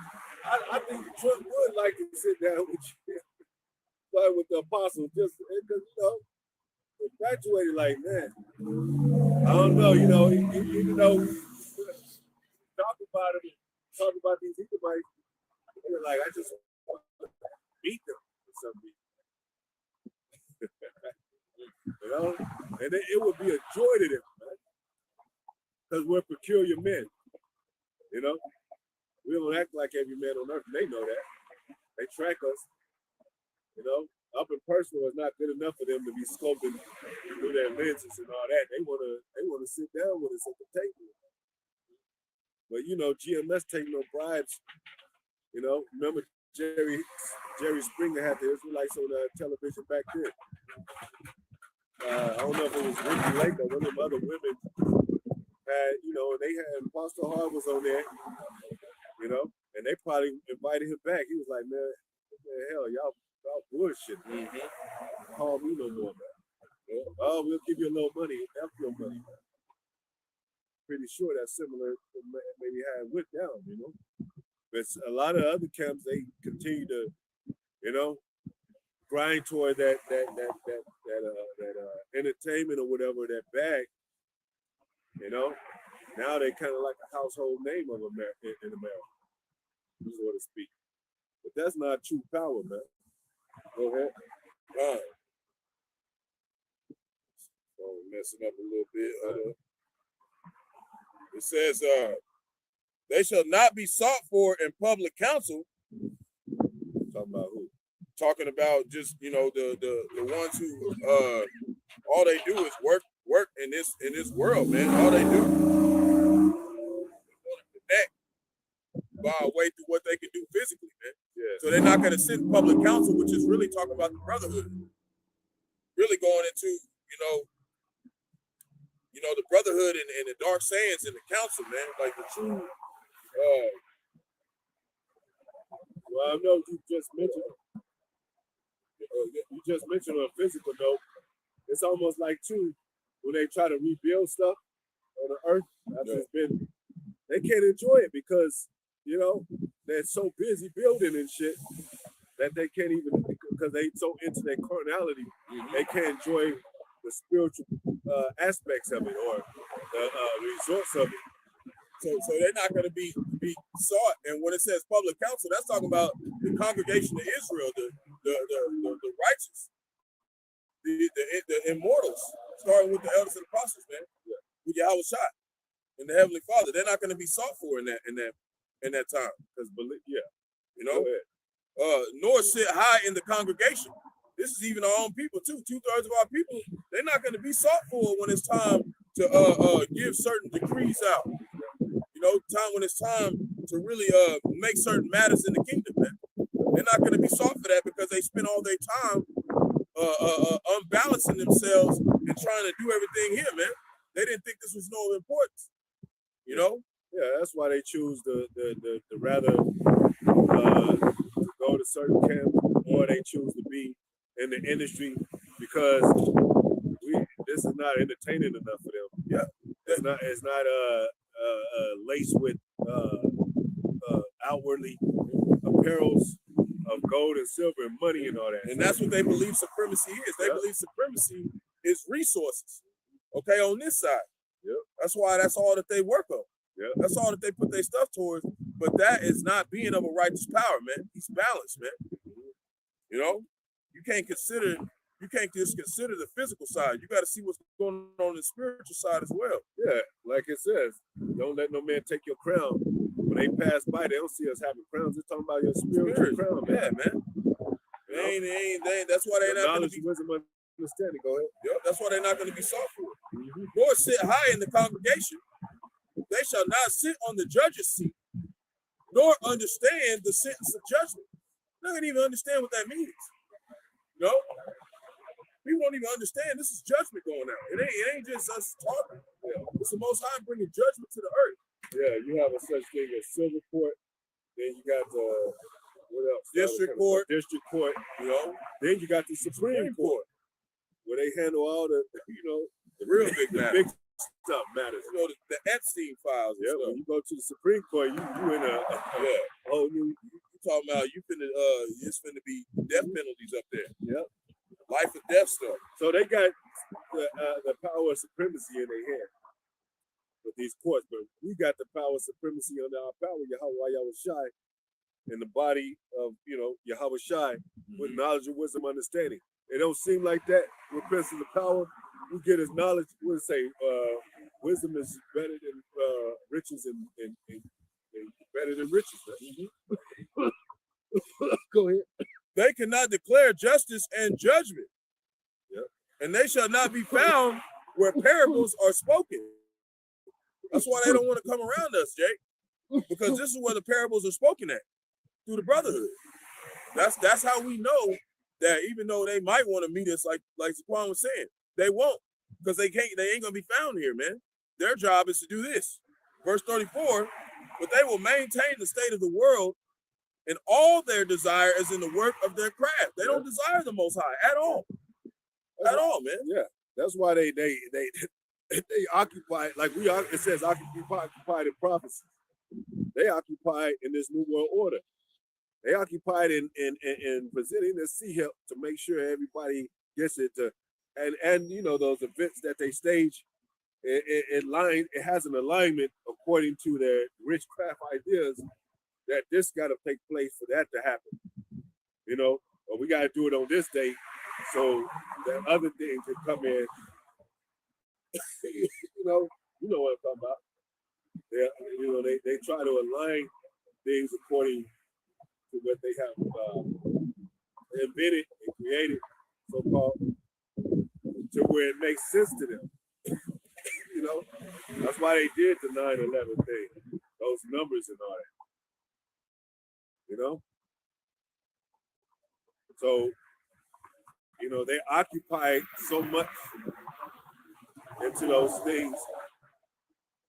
I think Trump would like to sit down with the apostles just because, you know, infatuated like, man, I don't know, you know, even though we talk about it, talk about these Edomites, they're like, I just want to beat them or something. You know, and it would be a joy to them, man, because we're peculiar men. You know, we don't act like every man on earth. They know that. They track us. You know, up and personal is not good enough for them to be scoping through their lenses and all that. They wanna sit down with us at the table. But you know, GMS take no bribes. You know, remember Jerry Springer had the Israelites on television back then. I don't know if it was Ricky Lake or one of them other women had, you know, they had Pastor Hard was on there, you know, and they probably invited him back. He was like, man, what the hell, y'all bullshit. Call me no more, man. Oh, we'll give you a little money. F your money, man. Pretty sure that's similar to maybe how it went down, you know. But a lot of other camps, they continue to, you know, grind toward that entertainment or whatever, that bag, you know. Now they kind of like a household name of America in America, so to speak. But that's not true power, man. Go ahead. Oh, messing up a little bit. It says, they shall not be sought for in public counsel. Talking about who? Talking about just, you know, the ones who all they do is work in this world, man. All they do connect by way through what they can do physically, man. Yeah. So they're not going to sit in public counsel, which is really talking about the brotherhood. Really going into, the brotherhood and the dark sayings in the council, man. Like the true. Well, I know you just mentioned. You just mentioned on a physical note. It's almost like too when they try to rebuild stuff on the earth. They can't enjoy it because they're so busy building and shit that they can't even, because they so into their carnality, they can't enjoy the spiritual aspects of it or the results of it. So they're not going to be sought. And when it says public counsel, that's talking about the congregation of Israel, the righteous, the immortals, starting with the elders and apostles, man, with Yahweh Shai and the Heavenly Father. They're not going to be sought for in that time. Because nor sit high in the congregation. This is even our own people too. 2/3 of our people, they're not going to be sought for when it's time to give certain decrees out. When it's time to really make certain matters in the kingdom, man. They're not going to be sought for that because they spend all their time unbalancing themselves and trying to do everything here, man. They didn't think this was no importance. Yeah, that's why they choose the rather to go to certain camps, or they choose to be in the industry because this is not entertaining enough for them. Yeah. It's not laced with outwardly apparels of gold and silver and money and all that. And that's what they believe supremacy is. They believe supremacy is resources. Okay, on this side. Yep. That's why that's all that they work on. Yep. That's all that they put their stuff towards. But that is not being of a righteous power, man. He's balanced, man. You know, you can't just consider the physical side. You got to see what's going on the spiritual side as well. Yeah, like it says, don't let no man take your crown. When they pass by, they don't see us having crowns. They're talking about your spiritual crown, man. Yeah, man. That's why they're not going to be. Wisdom, understanding. Go ahead. Yep, that's why they're not going to be soft for it. Nor sit high in the congregation. They shall not sit on the judge's seat, nor understand the sentence of judgment. They don't even understand what that means. You know? We won't even understand this is judgment going out. It ain't just us talking. It's the Most High bringing judgment to the earth. Yeah, you have a such thing as civil court. Then you got the what else? District court. District court. You know. Then you got the Supreme Court, where they handle all the the real big matters. Big stuff matters. The Epstein files. Yeah. When you go to the Supreme Court, you in a whole new. You talking about it's finna be death penalties up there. Yep. Life or death stuff. So they got the power of supremacy in their hand with these courts, but we got the power of supremacy under our power, Yahweh Shai, in the body of Yahweh Shai, with knowledge and wisdom, understanding. It don't seem like that with principles of power. We get his knowledge. We'll say wisdom is better than riches and better than riches. Right? Go ahead. They cannot declare justice and judgment. Yep. And they shall not be found where parables are spoken. That's why they don't want to come around us, Jake. Because this is where the parables are spoken at, through the brotherhood. That's how we know that even though they might want to meet us, like Zaquan was saying, they won't. Because they ain't gonna be found here, man. Their job is to do this. Verse 34, but they will maintain the state of the world, and all their desire is in the work of their craft. They don't desire the Most High at all. At all, man. Yeah. That's why they occupy, like it says occupied in prophecy. They occupy in this new world order. They occupied in presenting the sea help to make sure everybody gets it to, and those events that they stage, it has an alignment according to their witchcraft ideas that this got to take place for that to happen. But we got to do it on this day so that other things can come in. You know what I'm talking about. They try to align things according to what they have invented and created, so-called, to where it makes sense to them. That's why they did the 9/11 thing, those numbers and all that. So, they occupy so much into those things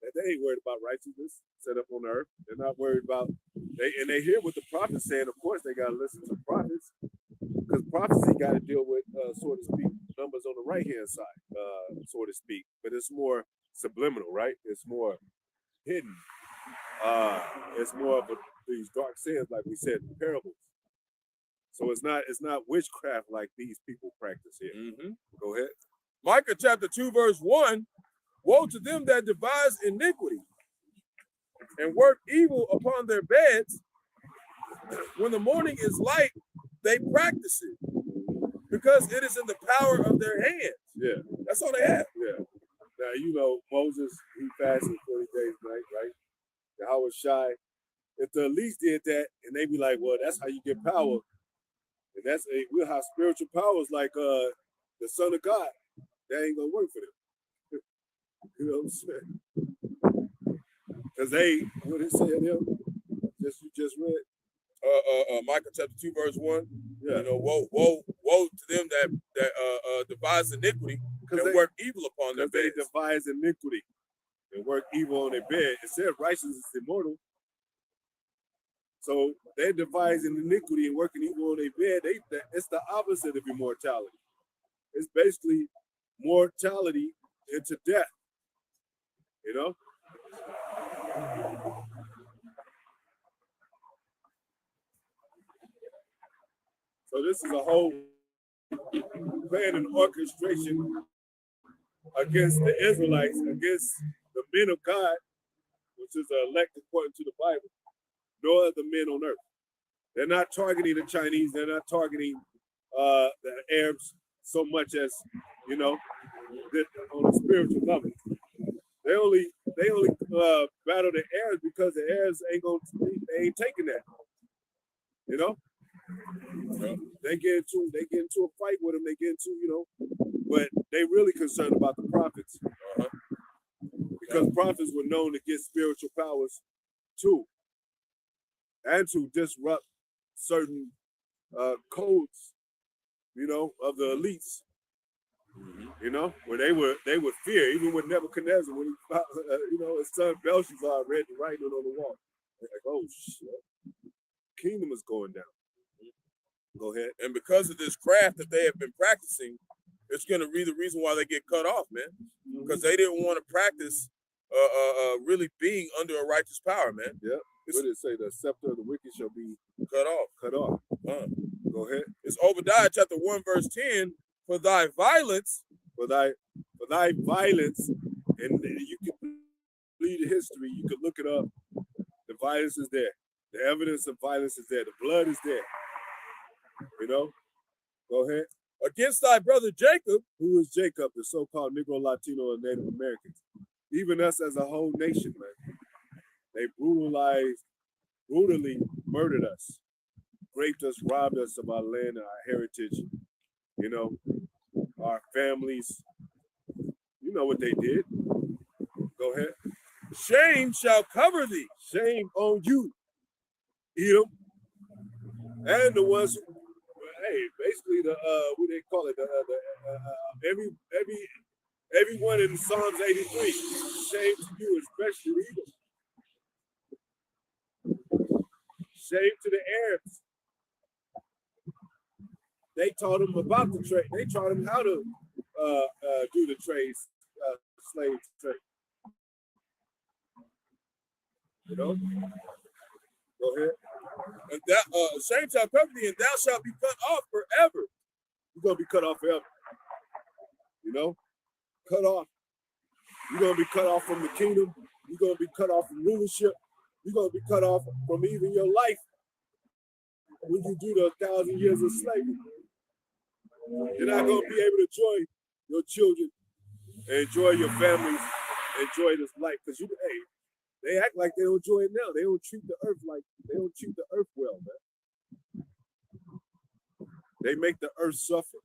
that they ain't worried about righteousness set up on earth. They're not worried about they hear what the prophets saying. Of course, they got to listen to prophets, because prophecy got to deal with, so to speak, numbers on the right hand side, so to speak. But it's more subliminal, right? It's more hidden. It's more of these dark sayings, like we said, in parables. So it's not witchcraft like these people practice here. Go ahead. Micah chapter 2, verse 1, woe to them that devise iniquity and work evil upon their beds. When the morning is light, they practice it, because it is in the power of their hands. Yeah. That's all they have. Yeah. Now, Moses, he fasted 40 days, right? Yahweh Shai. If the elites did that, and they be like, well, that's how you get power. And we'll have spiritual powers like the Son of God. That ain't gonna work for them. You know what I'm saying? Because what did it say in them? You just read? Micah chapter 2, verse 1. Yeah. Woe to them that devise iniquity and work evil upon their beds. They devise iniquity and work evil on their bed. It said righteousness is immortal. So they're devising iniquity and working evil on their bed. It's the opposite of immortality. It's basically mortality into death. You know? So this is a whole plan and orchestration against the Israelites, against the men of God, which is the elect according to the Bible, no other men on earth. They're not targeting the Chinese. They're not targeting the Arabs so much as, you know, on a spiritual level. They only battle the Arabs because the Arabs they ain't taking that. You know, they get into a fight with them. They get into, you know, but they really concerned about the prophets, because prophets were known to get spiritual powers too, and to disrupt certain codes, you know, of the elites. You know, where they would fear, even with Nebuchadnezzar, when he, you know, his son Belshazzar read the writing on the wall. They're like, oh shit, kingdom is going down. Go ahead. And because of this craft that they have been practicing, it's going to be the reason why they get cut off, man. Because they didn't want to practice really being under a righteous power, man. Yeah. What did it say? The scepter of the wicked shall be cut off. Cut off. Go ahead. It's Obadiah chapter 1, verse 10. For thy violence, for thy violence, and you can read the history. You can look it up. The violence is there. The evidence of violence is there. The blood is there. You know. Go ahead. Against thy brother Jacob. Who is Jacob? The so-called Negro, Latino, and Native Americans. Even us as a whole nation, man. They brutally murdered us, raped us, robbed us of our land and our heritage. You know, our families. You know what they did. Go ahead. Shame shall cover thee. Shame on you, Edom, and the ones who, hey, basically the what they call it, everyone in Psalms 83. Shame to you, especially Edom. Shame to the Arabs. They taught them about the trade. They taught them how to do the trade, slave trade. You know? Go ahead. And that shame shall cover thee, and thou shalt be cut off forever. You're gonna be cut off forever. You know? Cut off. You're gonna be cut off from the kingdom. You're gonna be cut off from rulership. You're gonna be cut off from even your life when you do the 1,000 years of slavery. You're not gonna be able to enjoy your children, enjoy your families, enjoy this life. Because they act like they don't enjoy it now. They don't treat the earth well, man. They make the earth suffer.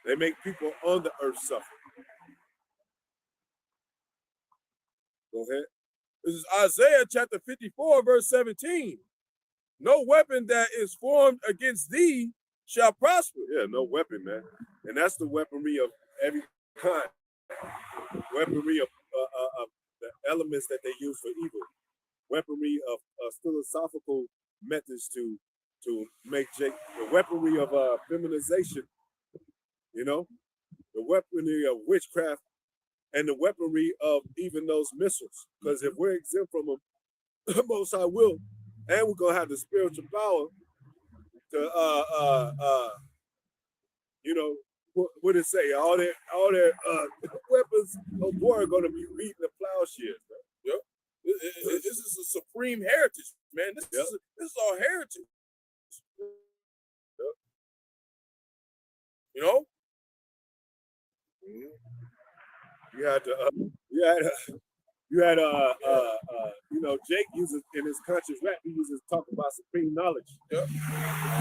They make people on the earth suffer. Go ahead. This is Isaiah chapter 54, verse 17. No weapon that is formed against thee shall prosper. Yeah, no weapon, man. And that's the weaponry of every kind. Weaponry of the elements that they use for evil. Weaponry of philosophical methods to make the weaponry of feminization, you know, the weaponry of witchcraft, and the weaponry of even those missiles. Because if we're exempt from them, the Most High will, and we're gonna have the spiritual power to you know, what did it say? All their weapons of war are gonna be beating the plowshares, man. Yep. This is a supreme heritage, man. This is our heritage. Yep. You know? Mm-hmm. You had you know, Jake uses in his conscious rap, he uses talk about supreme knowledge. Yep.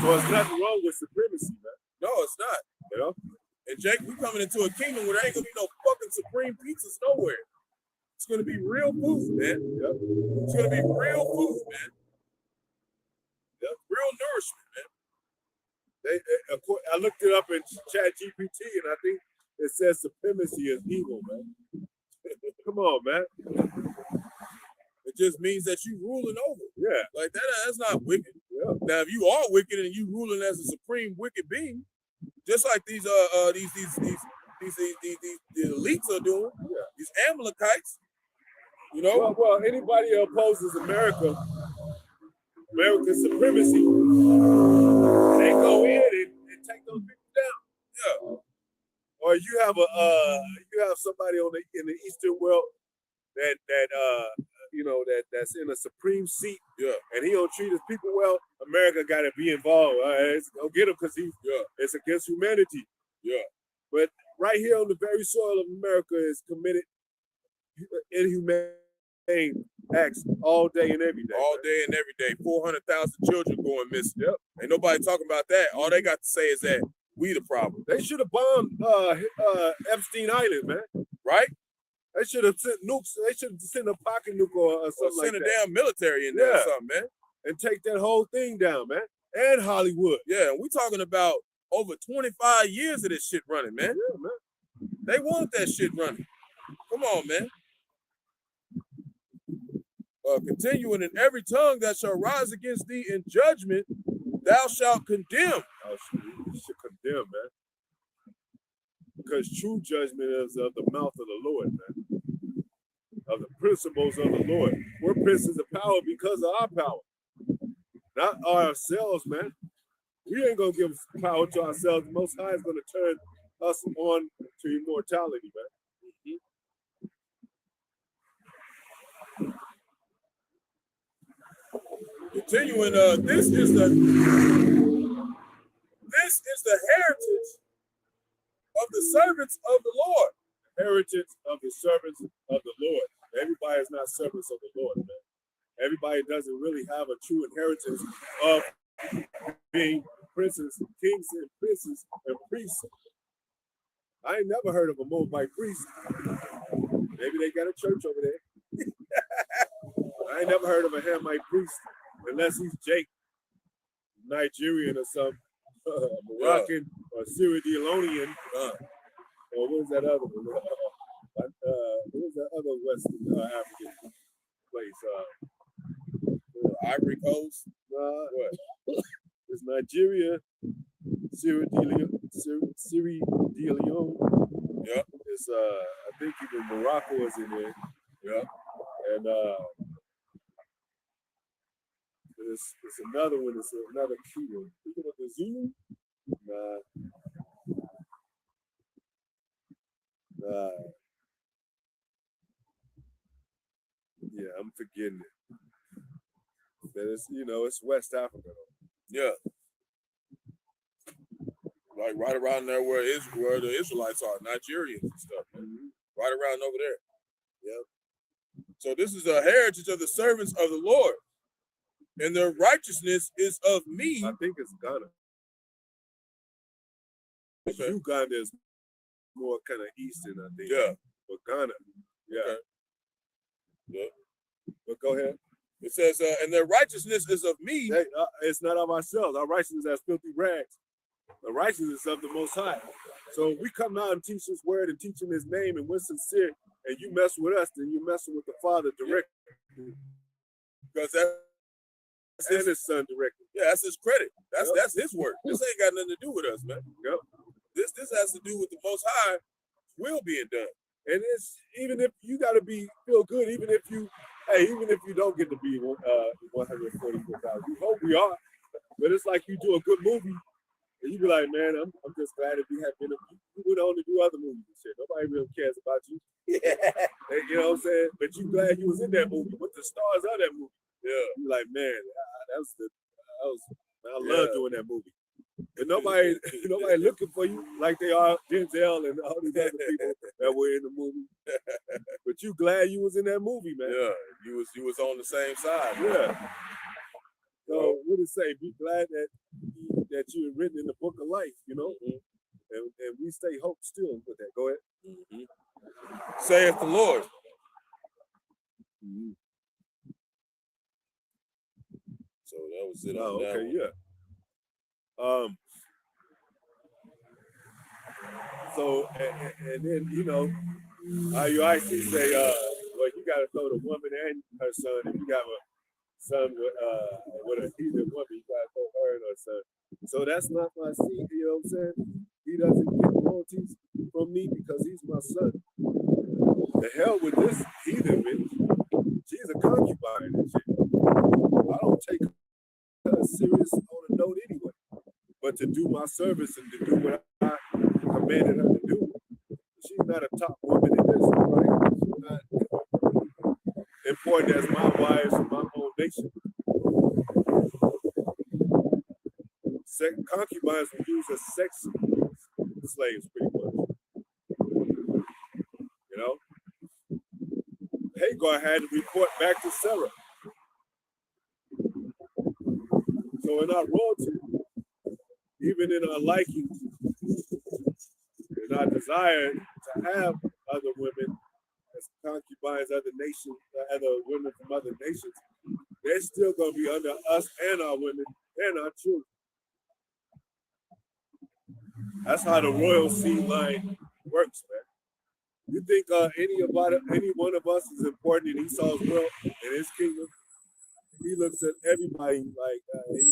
So it's nothing wrong with supremacy, man. No, it's not. You know? And Jake, we coming into a kingdom where there ain't gonna be no fucking supreme pizzas nowhere. It's gonna be real food, man. Yep. It's gonna be real food, man. Yep. Real nourishment, man. I looked it up in ChatGPT, and I think it says supremacy is evil, man. Come on, man. It just means that you ruling over. Yeah. Like that's not wicked. Yeah. Now, if you are wicked and you ruling as a supreme wicked being, just like these elites are doing, these Amalekites, You know? Well, anybody who opposes American supremacy, they go in and take those people down. Yeah. Or you have somebody in the Eastern world that's in a supreme seat, Yeah. and he don't treat his people well. America got to be involved. Go get him because it's against humanity. Yeah. But right here on the very soil of America is committed inhumane acts all day and every day. All day and every day. 400,000 children going missing. Yep. Ain't nobody talking about that. All they got to say is that we the problem. They should have bombed Epstein Island, man. Right? They should have sent nukes. They should have sent a pocket nuke or something like that. Send a damn military in there or something, man. And take that whole thing down, man. And Hollywood. Yeah, we talking about over 25 years of this shit running, man. Yeah, man. They want that shit running. Come on, man. Continuing, in every tongue that shall rise against thee in judgment, thou shalt condemn. You should condemn, man. Because true judgment is of the mouth of the Lord, man. Of the principles of the Lord. We're princes of power because of our power. Not ourselves, man. We ain't going to give power to ourselves. The Most High is going to turn us on to immortality, man. Continuing, this is the heritage of the servants of the Lord. Heritage of the servants of the Lord. Everybody is not servants of the Lord, man. Everybody doesn't really have a true inheritance of being princes, kings and princes and priests. I ain't never heard of a Moabite priest. Maybe they got a church over there. I ain't never heard of a Hamite priest unless he's Jake, Nigerian or some Moroccan or Sierra Leonean. Or what was that other one? What was that other West African place? Ivory Coast? What? It's Nigeria, Sierra Leone. Yeah. It's I think even Morocco is in there. Yeah. And it's another one. It's another key one. Thinking of the Zulu? Yeah, I'm forgetting it. But it's it's West Africa. Yeah. Like right around there where the Israelites are, Nigerians and stuff. Mm-hmm. Right around over there. Yeah. So this is a heritage of the servants of the Lord. And their righteousness is of me. I think it's Ghana. Okay. Uganda is more kind of eastern, I think. Yeah. But Ghana, yeah. Okay. Yeah. But go ahead. It says, and their righteousness is of me. It's not of ourselves. Our righteousness is as filthy rags. The righteousness of the Most High. So if we come out and teach His word and teach Him His name and we're sincere, and you mess with us, then you're messing with the Father directly. Because that's His Son directly. Yeah, that's His credit. That's His work. This ain't got nothing to do with us, man. Yep. This has to do with the Most High will being done. And it's even if you got to feel good, even if you don't get to be 144,000, you hope we are. But it's like you do a good movie, and you be like, man, I'm just glad that we have been. You went on to do other movies and shit. Nobody really cares about you. Yeah. You know what I'm saying? But you glad you was in that movie with the stars of that movie. Yeah. You like, man, I love doing that movie. And nobody looking for you like they are Denzel and all these other people that were in the movie. But you glad you was in that movie, man. Yeah, you was on the same side. Yeah. Man. So what it say? Be glad that you were written in the book of life, Mm-hmm. And we stay hope still with that. Go ahead. Mm-hmm. Saith the Lord. Mm-hmm. So that was it. Oh, okay, yeah. So and then IUIC say well, you gotta throw the woman and her son. If you got a son with a heathen woman, you gotta throw her and her son. So that's not my seed, you know what I'm saying? He doesn't get royalties from me because he's my son. The hell with this heathen bitch. She's a concubine and shit. I don't take her serious on a note anyway. But to do my service and to do what I commanded her to do, she's not a top woman in this, right? She's not important as my wives in my own nation. Concubines were used as sex slaves, pretty much. You know, Hagar had to report back to Sarah. So in our royalty, even in our liking, in our desire to have other women as concubines, other nations, other women from other nations, they're still going to be under us and our women and our children. That's how the royal seed line works, man. You think any one of us is important in Esau's world, in his kingdom? He looks at everybody like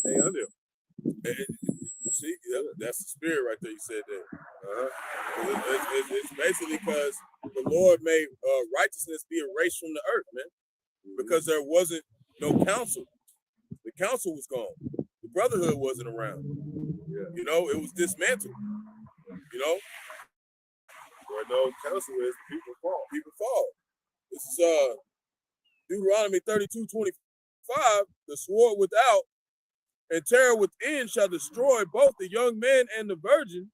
they under him. You see, that's the spirit right there. You said that. It's basically because the Lord made righteousness be erased from the earth, man. Because there wasn't no counsel. The counsel was gone. The brotherhood wasn't around. Yeah. You know, it was dismantled. You know, where no counsel is, people fall. People fall. This is Deuteronomy 32:25. The sword without and terror within shall destroy both the young man and the virgin,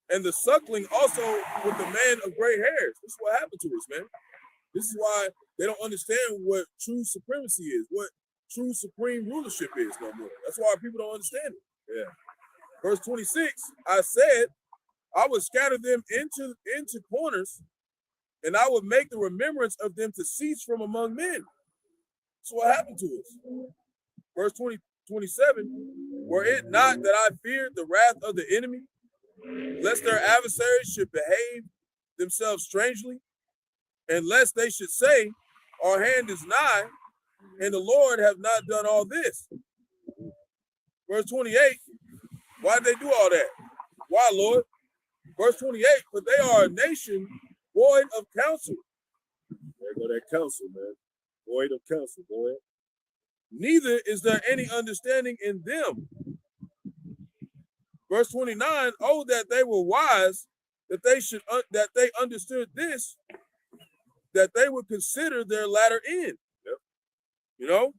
and the suckling also with the man of gray hairs. This is what happened to us, man. This is why they don't understand what true supremacy is, what true supreme rulership is no more. That's why people don't understand it. Yeah. Verse 26, I said, I would scatter them into corners, and I would make the remembrance of them to cease from among men. That's what happened to us. Verse 27, were it not that I feared the wrath of the enemy, lest their adversaries should behave themselves strangely, and lest they should say, our hand is nigh, and the Lord have not done all this. Verse 28, why did they do all that? Why, Lord? Verse 28, for they are a nation void of counsel. There go that counsel, man. Void of counsel, go ahead. Neither is there any understanding in them. Verse 29, oh, that they were wise, that they understood this, that they would consider their latter end. Yep. You know?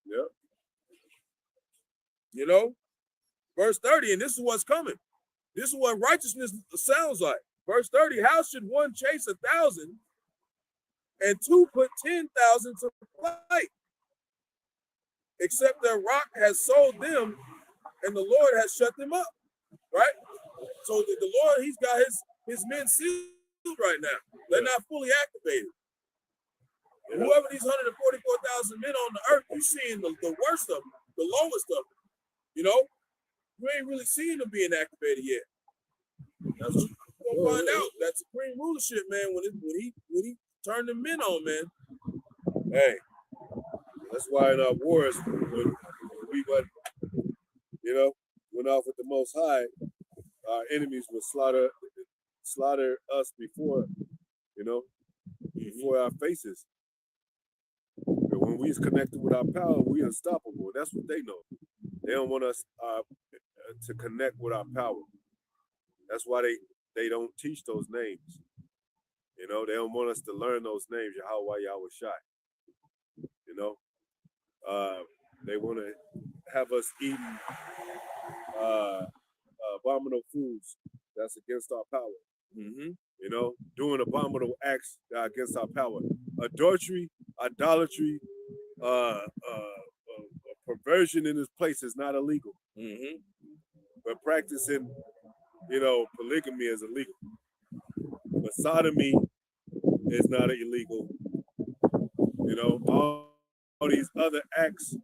Yep. You know? Verse 30, and this is what's coming. This is what righteousness sounds like. Verse 30, how should one chase 1,000 and two put 10,000 to flight? Except their rock has sold them and the Lord has shut them up. Right? So the Lord, he's got his men sealed right now. They're not fully activated. And whoever these 144,000 men on the earth, you're seeing the worst of them, the lowest of them. You know? You ain't really seeing them being activated yet. That's what you're gonna find out. That supreme rulership, man, when he turned the men on, man. Hey, that's why in our wars, when we went off with the Most High, our enemies would slaughter us before our faces. But when we is connected with our power, we unstoppable. That's what they know. They don't want us to connect with our power. That's why they don't teach those names. You know, they don't want us to learn those names. Yahweh, Yahweh Shai. You know, they want to have us eating abominable foods that's against our power. mm-hmm. You know, doing abominable acts against our power. Adultery, idolatry, perversion in this place is not illegal. Mm-hmm. But practicing, polygamy is illegal. But sodomy is not illegal. You know, all these other acts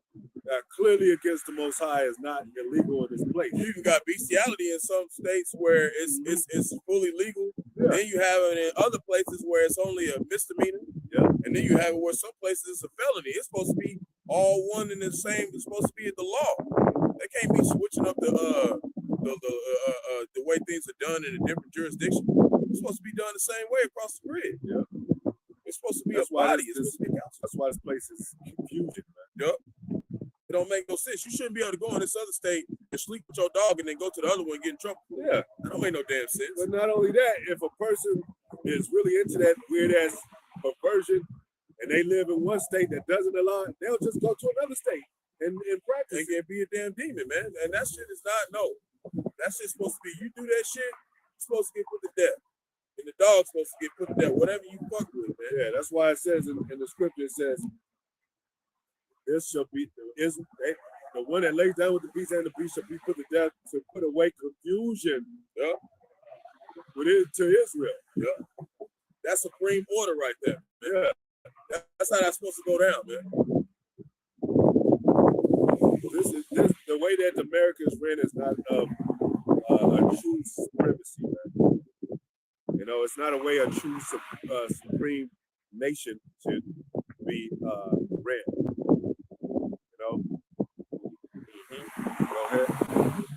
that are clearly against the Most High is not illegal in this place. You even got bestiality in some states where it's fully legal. Yeah. Then you have it in other places where it's only a misdemeanor. Yeah. And then you have it where some places it's a felony. It's supposed to be all one and the same. It's supposed to be at the law. They can't be switching up the way things are done in a different jurisdiction. It's supposed to be done the same way across the grid. Yeah. It's supposed to be That's a why body. this, It's supposed to be a council. that's why this place is confusion, man. Yep. It don't make no sense. You shouldn't be able to go in this other state and sleep with your dog and then go to the other one and get in trouble. Yeah. That don't make no damn sense. But not only that, if a person is really into that weird ass perversion and they live in one state that doesn't allow it, they'll just go to another state and practice And be a damn demon, man. And that shit is not, no. That shit's supposed to be, you do that shit, you're supposed to get put to death. And the dog's supposed to get put to death. Whatever you fuck with, man. Yeah, that's why it says in the scripture, it says, this shall be, the one that lays down with the beast and the beast shall be put to death to put away confusion to Israel. Yeah. That's supreme order right there. Man. Yeah. That's how that's supposed to go down, man. This the way that America is ran is not a true supremacy, man. You know, it's not a way a true supreme nation should be ran. You know. Go ahead.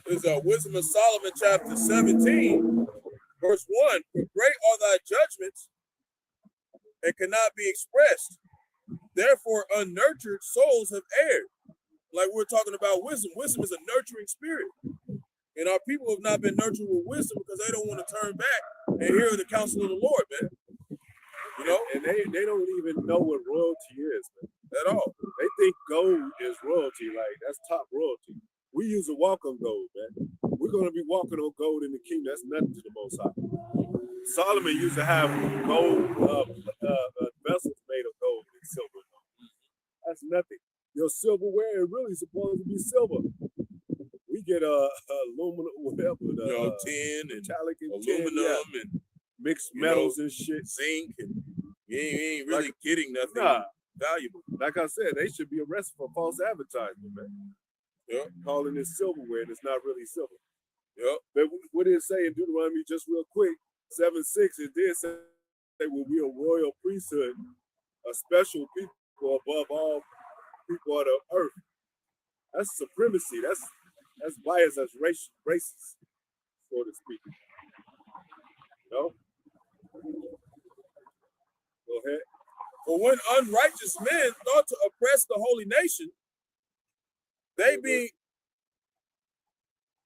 This is Wisdom of Solomon, chapter 17, verse 1. For great are thy judgments and cannot be expressed. Therefore, unnurtured souls have erred. Like we're talking about wisdom. Wisdom is a nurturing spirit. And our people have not been nurtured with wisdom because they don't want to turn back and hear the counsel of the Lord, man. You know? And they don't even know what royalty is, man. At all. They think gold is royalty, like that's top royalty. We used to walk on gold, man. We're going to be walking on gold in the kingdom. That's nothing to the Most High. Solomon used to have gold vessels made of gold and silver. That's nothing. Your silverware is really supposed to be silver. We get aluminum, whatever, tin and metallic and aluminum and mixed metals and shit, zinc, and you ain't really getting nothing valuable. Like I said, they should be arrested for false advertisement, man. Yeah. Calling it silverware and it's not really silver. Yeah. But what did it say in Deuteronomy, just real quick, 7:6, it did say we'll be a royal priesthood, a special people above all people of the earth. That's supremacy. That's bias. That's racist, so to speak. You know? Go ahead. For when unrighteous men thought to oppress the holy nation, they being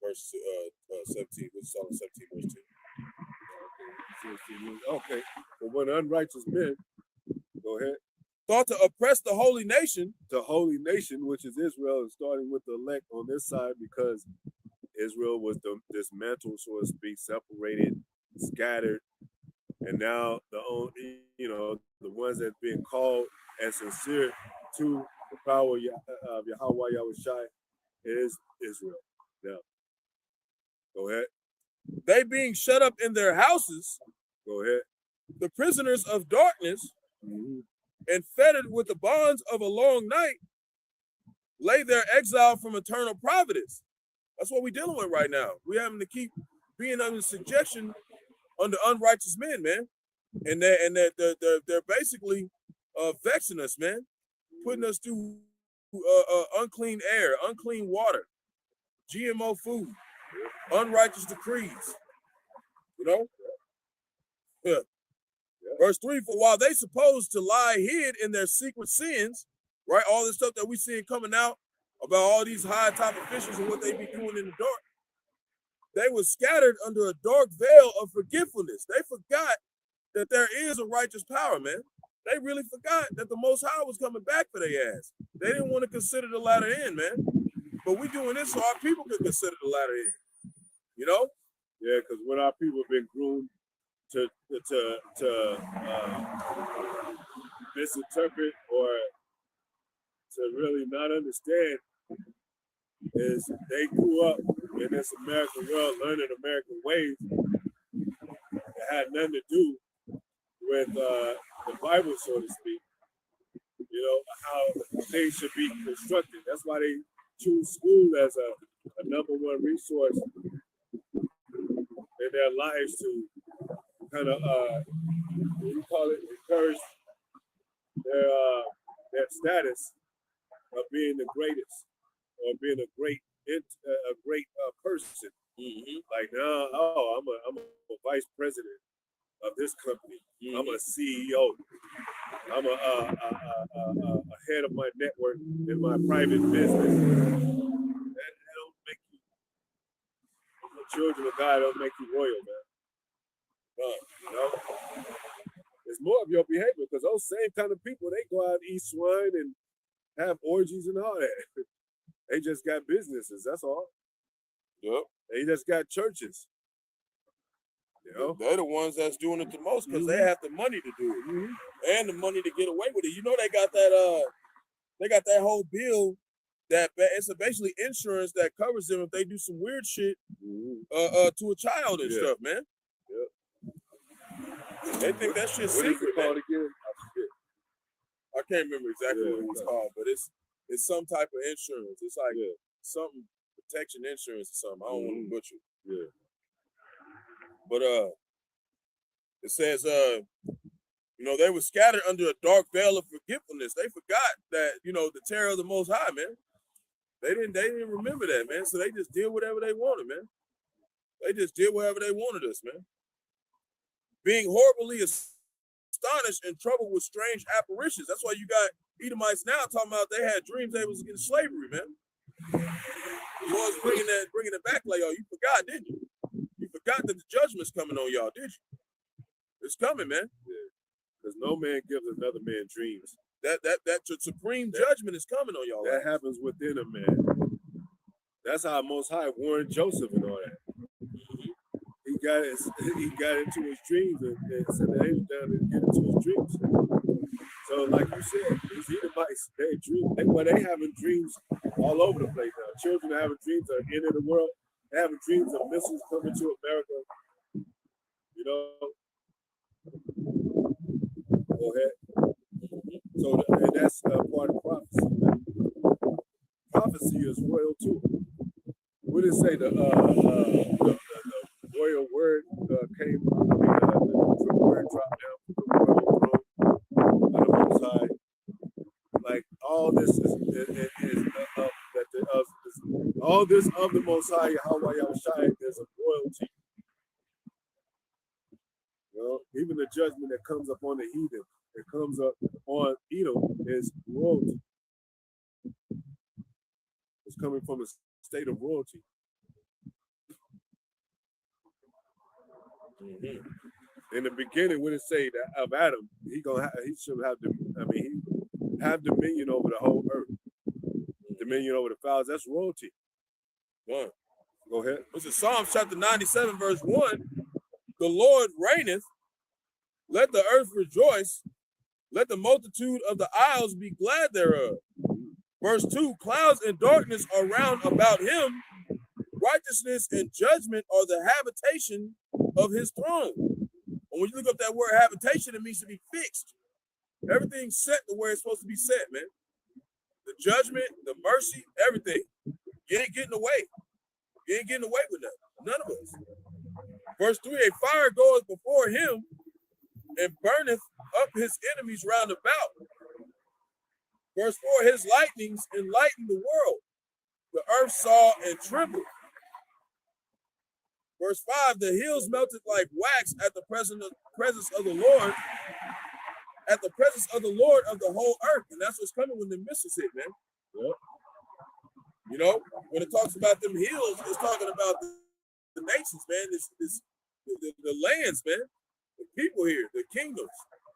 verse 17, which is Psalm 17, verse 2. Okay. But when unrighteous men, go ahead. Thought to oppress the holy nation. The holy nation, which is Israel, is starting with the elect on this side because Israel was dismantled, so to speak, separated, scattered, and now the ones that being called and sincere to the power of Yahweh Yahushai is Israel. Now, go ahead. They being shut up in their houses. Go ahead. The prisoners of darkness. Mm-hmm. And fettered with the bonds of a long night, lay their exile from eternal providence. That's what we're dealing with right now. We're having to keep being under subjection under unrighteous men, man. And they're basically vexing us, man, putting us through unclean air, unclean water, GMO food, unrighteous decrees. You know? Yeah. Verse 3, for while they supposed to lie hid in their secret sins, right? All this stuff that we seeing coming out about all these high top officials and what they be doing in the dark. They were scattered under a dark veil of forgetfulness. They forgot that there is a righteous power, man. They really forgot that the Most High was coming back for their ass. They didn't want to consider the latter end, man. But we doing this so our people can consider the latter end. You know? Yeah, because when our people have been groomed to misinterpret or to really not understand is they grew up in this American world learning American ways that had nothing to do with the Bible, so to speak. You know, how things should be constructed. That's why they choose school as a number one resource in their lives to kind of encourage their status of being the greatest or being a great person. Mm-hmm. Like now, I'm a vice president of this company. Mm-hmm. I'm a CEO. I'm a head of my network in my private business. That don't make you children of God. Don't make you royal, man. You know, it's more of your behavior because those same kind of people they go out and eat swine and have orgies and all that. They just got businesses. That's all. Yep. They just got churches. You know, they're the ones that's doing it the most because they have the money to do it and the money to get away with it. You know, they got that whole bill that it's basically insurance that covers them if they do some weird shit to a child and stuff, man. Yep. They think that shit's secret. What is it called again? I can't remember exactly what it was called, but it's some type of insurance. It's like something protection insurance or something. I don't want to butcher it. Yeah. But it says you know, they were scattered under a dark veil of forgetfulness. They forgot that, you know, the terror of the Most High, man. They didn't remember that, man. So they just did whatever they wanted, man. They just did whatever they wanted us, man. Being horribly astonished and troubled with strange apparitions. That's why you got Edomites now talking about they had dreams they was against slavery, man. The Lord's bringing it back like, oh, you forgot, didn't you? You forgot that the judgment's coming on y'all, did you? It's coming, man. Yeah. Because no man gives another man dreams. That supreme judgment is coming on y'all. That happens within a man. That's how Most High warned Joseph and all that. He got into his dreams and sent the angel down to get into his dreams. So, like you said, these Edomites, they having dreams all over the place now. Children are having dreams of the end of the world. They're having dreams of missiles coming to America. You know. Go ahead. So, and that's part of prophecy. Prophecy is royal too. What did it say? The royal word came. The word dropped down from the royal throne of the Most High. Like all this is all this of the Most High, Yahweh Yahushai, there's a royalty. You know, even the judgment that comes up on the heathen, that comes up on Edom, is royalty. It's coming from a state of royalty. In the beginning, when it say that of Adam, he should have have dominion over the whole earth, dominion over the fowls. That's royalty. One. Go ahead. This is Psalms chapter 97, verse 1. The Lord reigneth. Let the earth rejoice. Let the multitude of the isles be glad thereof. Verse 2, clouds and darkness are round about him. Righteousness and judgment are the habitation of his throne. And when you look up that word habitation, it means to be fixed. Everything's set the way it's supposed to be set, man. The judgment, the mercy, everything. You ain't getting away. You ain't getting away with that. None of us. Verse 3, a fire goeth before him and burneth up his enemies round about. Verse 4, his lightnings enlighten the world. The earth saw and trembled. Verse 5, the hills melted like wax at the presence of the Lord, at the presence of the Lord of the whole earth. And that's what's coming when the missiles hit, man. Yep. You know, when it talks about them hills, it's talking about the nations, man. The lands, man. The people here, the kingdoms.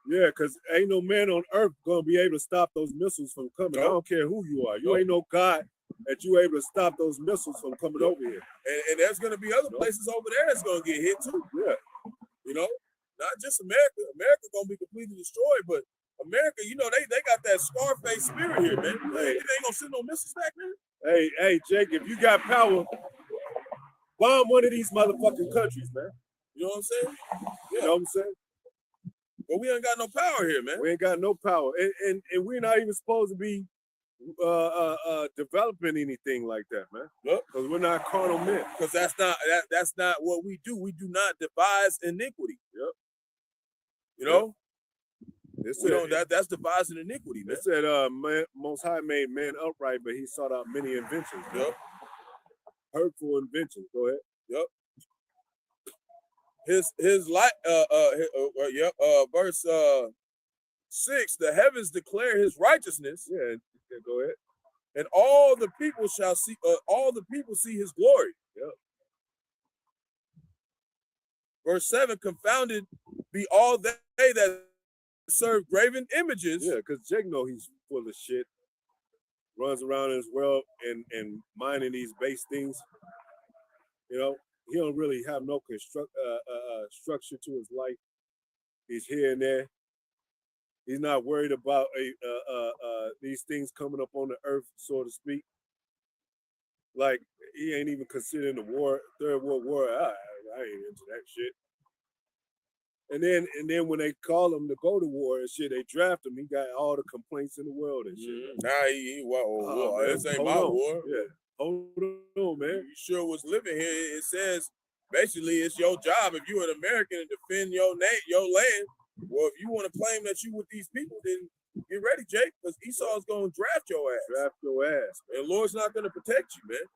Yeah, because ain't no man on earth gonna be able to stop those missiles from coming. Nope. I don't care who you are. You ain't no God that you able to stop those missiles from coming over here. And there's gonna be other places over there that's gonna get hit too. Yeah. You know, not just America. America gonna be completely destroyed, but America, you know, they got that Scarface spirit here, man. Hey, they ain't gonna send no missiles back, man. Hey, Jake, if you got power, bomb one of these motherfucking countries, man. You know what I'm saying? Yeah. You know what I'm saying? But we ain't got no power here, man. We ain't got no power. And we're not even supposed to be developing anything like that, man. Because we're not carnal men. Because that's not what we do. We do not devise iniquity. Yep. You know? That's devising iniquity, man. It said Most High made man upright, but he sought out many inventions. Yep. Hurtful inventions. Go ahead. Yep. His light verse 6, the heavens declare his righteousness. Yeah, go ahead. And all the people shall see, all the people see his glory. Yep. Verse 7, confounded be all they that serve graven images. Yeah, because Jake know he's full of shit. Runs around in his world and mining these base things. You know, he don't really have no structure to his life. He's here and there. He's not worried about these things coming up on the earth, so to speak. Like, he ain't even considering the war, Third World War. I ain't into that shit. And then when they call him to go to war and shit, they draft him. He got all the complaints in the world and shit. Nah, this ain't my war. Yeah, hold on, man. You sure was living here. It says basically it's your job if you're an American to defend your land. Well, if you want to claim that you with these people, then get ready, Jake, because Esau's gonna draft your ass. Draft your ass. And the Lord's not gonna protect you, man.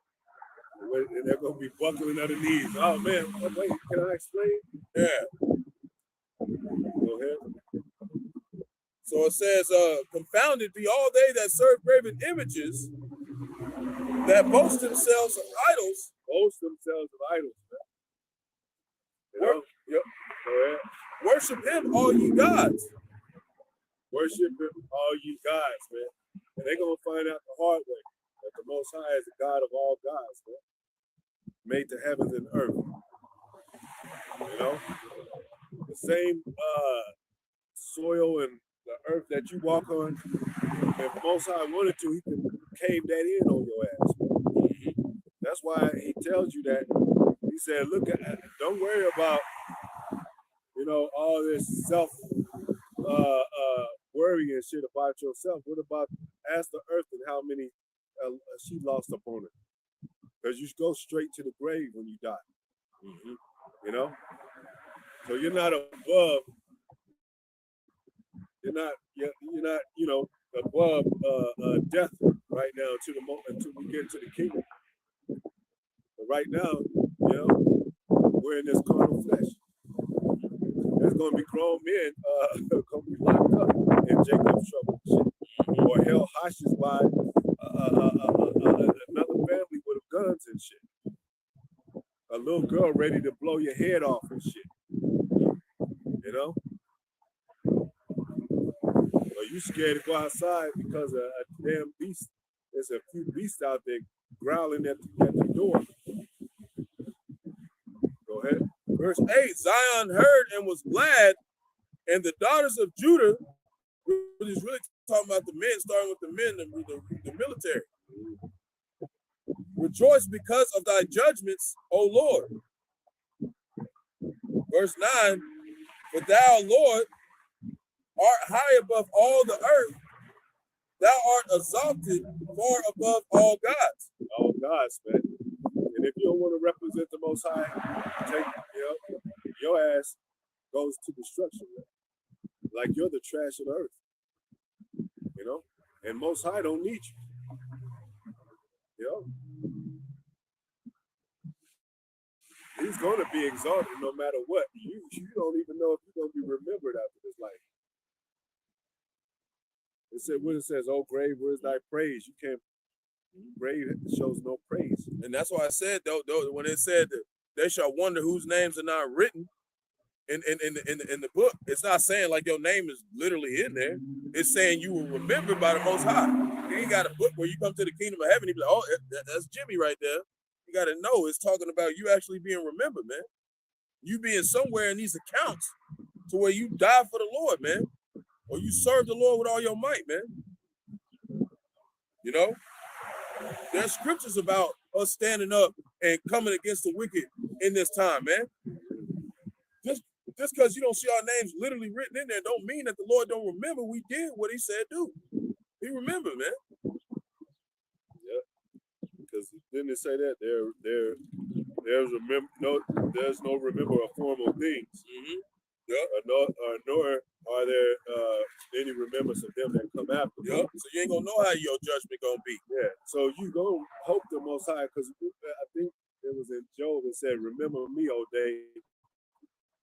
And they're gonna be buckling at the knees. Oh man, wait, can I explain? Yeah. Go ahead. So it says, confounded be all they that serve graven images, that boast themselves of idols. Boast themselves of idols, man. You know? Yep. Go ahead. Worship him, all ye gods. Worship him, all ye gods, man. And they're gonna find out the hard way that the Most High is the God of all gods, man. Made the heavens and earth. You know? The same soil and the earth that you walk on, if Most High wanted to, he could cave that in on your ass. That's why he tells you that. He said, look, don't worry about, all this self worry and shit about yourself. What about ask the earth and how many she lost upon it? Because you go straight to the grave when you die. You know? So you're not above. You're not, above death right now until we get to the kingdom. But right now, we're in this carnal flesh. There's gonna be grown men gonna be locked up in Jacob's trouble, shit. Or held hostage by another family with guns and shit. A little girl ready to blow your head off and shit. You know? Or you scared to go outside because a damn beast. There's a few beasts out there growling at the door. Go ahead. Verse 8, Zion heard and was glad, and the daughters of Judah, which is really talking about the men, starting with the men, the military, rejoice because of thy judgments, O Lord. Verse 9, for thou, Lord, art high above all the earth. Thou art exalted far above all gods. All gods, man. And if you don't want to represent the Most High, your ass goes to destruction, man. Like you're the trash of the earth. And Most High don't need you. He's going to be exalted no matter what. You don't even know if you're going to be remembered after this life. It said when it says, "Oh grave, where's thy praise?" You can't. Grave shows no praise, and that's why I said though when it said that they shall wonder whose names are not written in the book. It's not saying like your name is literally in there. It's saying you were remembered by the Most High. You ain't got a book where you come to the kingdom of heaven. You be like, oh, that's Jimmy right there. You got to know it's talking about you actually being remembered, man. You being somewhere in these accounts to where you die for the Lord, man. Or you serve the Lord with all your might, man. There's scriptures about us standing up and coming against the wicked in this time, man. Just because you don't see our names literally written in there don't mean that the Lord don't remember we did what he said do. He remembered, man. Yeah. Because didn't it say that there's no remember of formal things. Mm-hmm. Yeah. Nor are there any remembrance of them that come after. Yeah. So you ain't gonna know how your judgment gonna be. Yeah. So you gonna hope the Most High, because I think it was in Job that said, "Remember me, O day,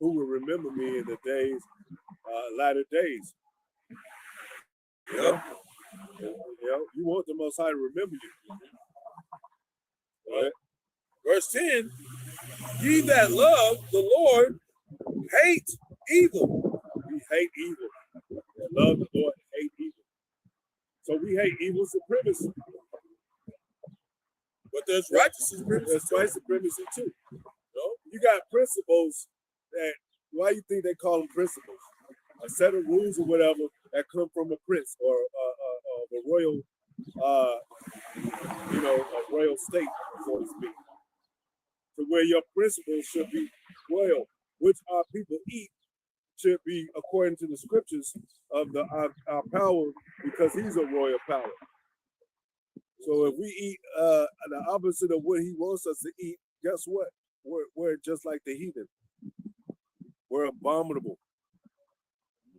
who will remember me in the days, latter days." Yep. You want the Most High to remember you. Right? Verse 10, ye that love the Lord hate evil. We hate evil. That love the Lord, hate evil. So we hate evil supremacy. But there's righteous supremacy. There's white supremacy too. You got principles that, why you think they call them principles? A set of rules or whatever that come from a prince or a royal, a royal state, so to speak. To where your principles should be royal, which our people eat should be according to the scriptures of our power, because he's a royal power. So if we eat the opposite of what he wants us to eat, guess what? We're just like the heathen. We're abominable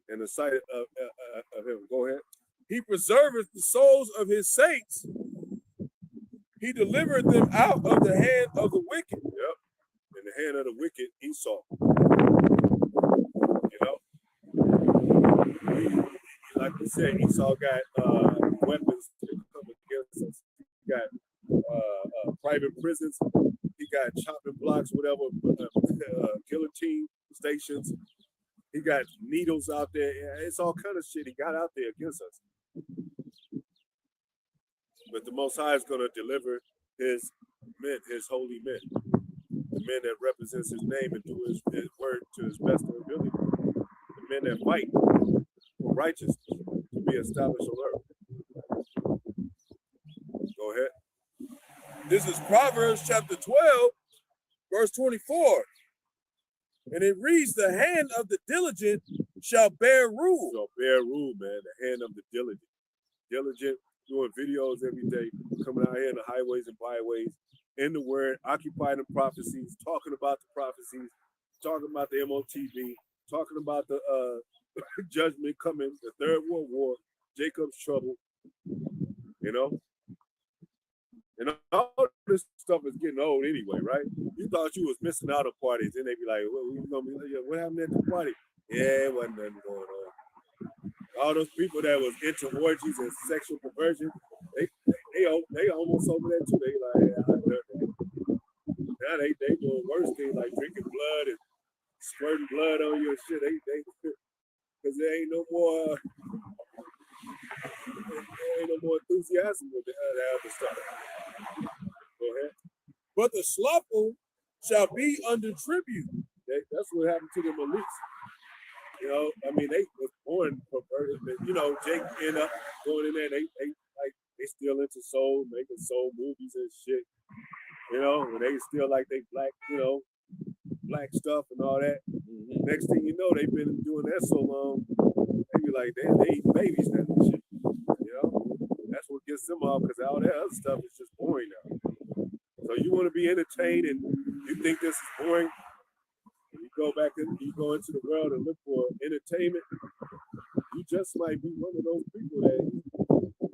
in the sight of him. Go ahead. He preserveth the souls of his saints. He delivered them out of the hand of the wicked. Yep. In the hand of the wicked, Esau. Like we said, Esau got weapons to come against us. He got private prisons. He got chopping blocks, whatever, guillotine stations. He got needles out there. It's all kind of shit he got out there against us. But the Most High is going to deliver his men, his holy men, the men that represents his name and do his word to his best of ability, the men that fight for righteousness to be established on earth. Go ahead. This is Proverbs chapter 12, verse 24. And it reads, the hand of the diligent shall bear rule. Shall bear rule, man. The hand of the diligent. Diligent, doing videos every day, coming out here in the highways and byways, in the word, occupying the prophecies, talking about the prophecies, talking about the MOTV, talking about the judgment coming, the Third World War, Jacob's trouble, And all this stuff is getting old anyway, right? You thought you was missing out on parties, and they be like, what happened at the party? Yeah, it wasn't nothing going on. All those people that was into orgies and sexual perversion, they almost over there too. They like, now they doing worse things like drinking blood and squirting blood on you and shit. They because there ain't no more enthusiasm with the other stuff. Go ahead. But the slothful shall be under tribute. That's what happened to them elites. They was born perverted, but Jake ended up going in there. They still into soul, making soul movies and shit. When they still like they black stuff and all that. Mm-hmm. Next thing you know, they've been doing that so long, they be like, they eat babies now and shit. That's what gets them off, because all that other stuff is just boring now. So you want to be entertained and you think this is boring, you go back and you go into the world and look for entertainment, you just might be one of those people that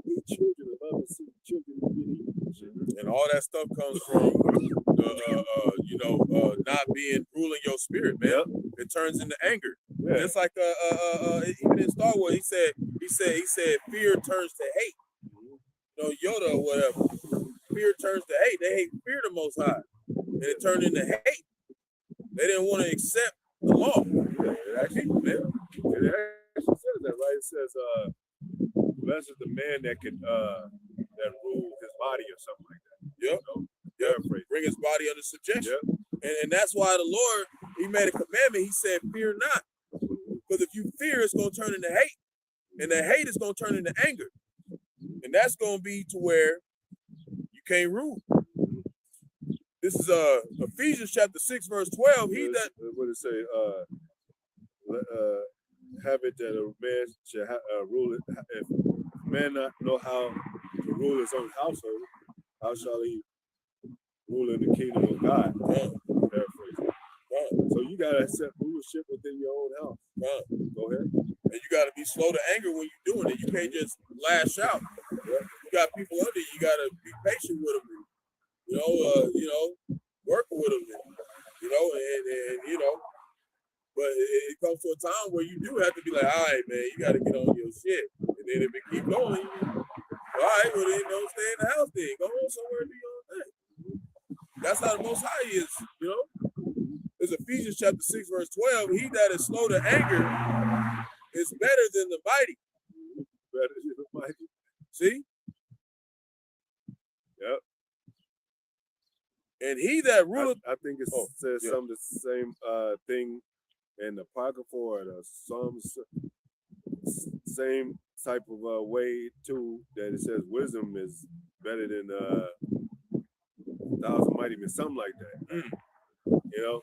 eat children and love to see children get eaten. And all that stuff comes from not being ruling your spirit, man. Yep. It turns into anger. Yeah. It's like even in Star Wars, he said fear turns to hate. Yoda or whatever. Fear turns to hate. They hate fear the Most High, and it turned into hate. They didn't want to accept the law. Yeah, it actually says that, right? It says, blessed is the man that can that rule his body or something like that. Yep. Bring his body under subjection. Yep. And that's why the Lord, he made a commandment. He said, fear not. Because if you fear, it's going to turn into hate. And the hate is going to turn into anger. And that's going to be to where you can't rule. This is Ephesians chapter 6, verse 12. What did it say? Have it that a man should rule it. If a man not know how to rule his own household, how shall he rule in the kingdom of God? Paraphrase. So you gotta accept rulership within your own house. Go ahead. And you gotta be slow to anger when you're doing it. You can't just lash out. You got people under you. You gotta be patient with them. Work with them. But it comes to a time where you do have to be like, all right, man, you got to get on your shit. And then if it keep going, all right, well then don't stay in the house then. Go on somewhere and do your own thing. That's how the Most High is, you know. It's Ephesians chapter 6, verse 12. He that is slow to anger is better than the mighty. Better than the mighty. See? Yep. And he that ruleth. I think it says some of the same thing in the Apocrypha or the Psalms, same type of way too, that it says wisdom is better than 1,000 mighty men, something like that. You know,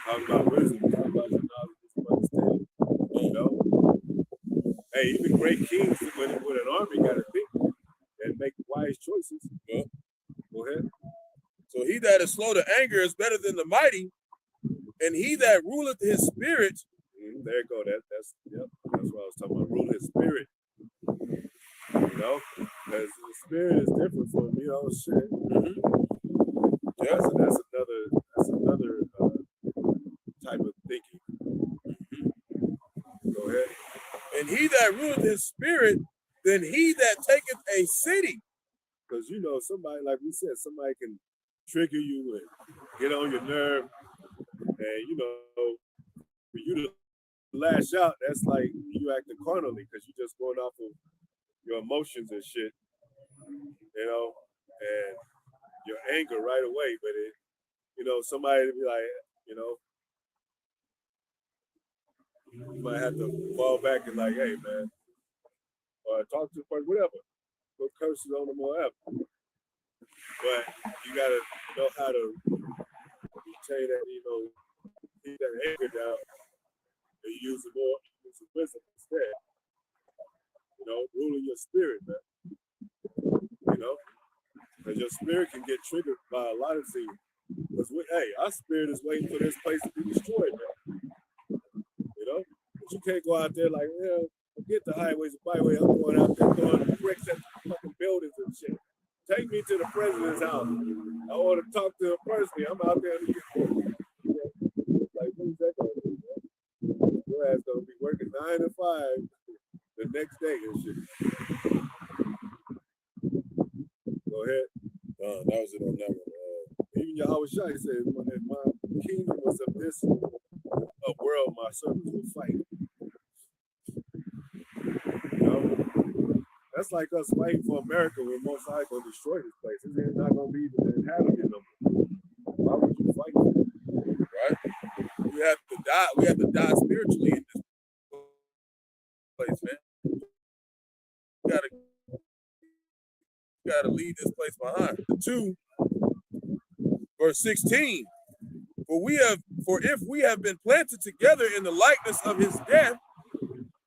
talk about wisdom, talk about your knowledge, understanding. You know, hey, even great kings with an army got to think and make wise choices. Yeah. Go ahead. So he that is slow to anger is better than the mighty, and he that ruleth his spirit. There you go. That's what I was talking about. Rule his spirit. You know, because the spirit is different from shit. Yeah, so that's another type of thinking. Go ahead. And he that ruleth his spirit, then he that taketh a city. Because somebody, like we said, somebody can trigger you and get on your nerve, and for you to lash out, that's like you acting carnally because you're just going off of your emotions and shit, and your anger right away. But somebody to be like, you might have to fall back and like, hey man, or talk to the person, whatever, put curses on them or whatever. But you gotta know how to retain that, keep that anger down and use some wisdom instead. Ruling your spirit, man. Because your spirit can get triggered by a lot of things. Because our spirit is waiting for this place to be destroyed, man. But you can't go out there like, forget the highways and byways. I'm going out there throwing bricks at fucking buildings and shit. Take me to the president's house. I want to talk to him personally. I'm out there to get like, who's that going to do, man? Your ass going to be working 9 to 5 the next day and shit. Go ahead. That was it on that one. Even Yahweh Shai said, if my kingdom was of this world, my servants will fight. That's like us fighting for America when Most High going to destroy this place. It's not going to be inhabited no more. Why would you fight for it? Right? We have to die. We have to die spiritually in this place, man. We gotta leave this place behind. 2, verse 16. For if we have been planted together in the likeness of his death,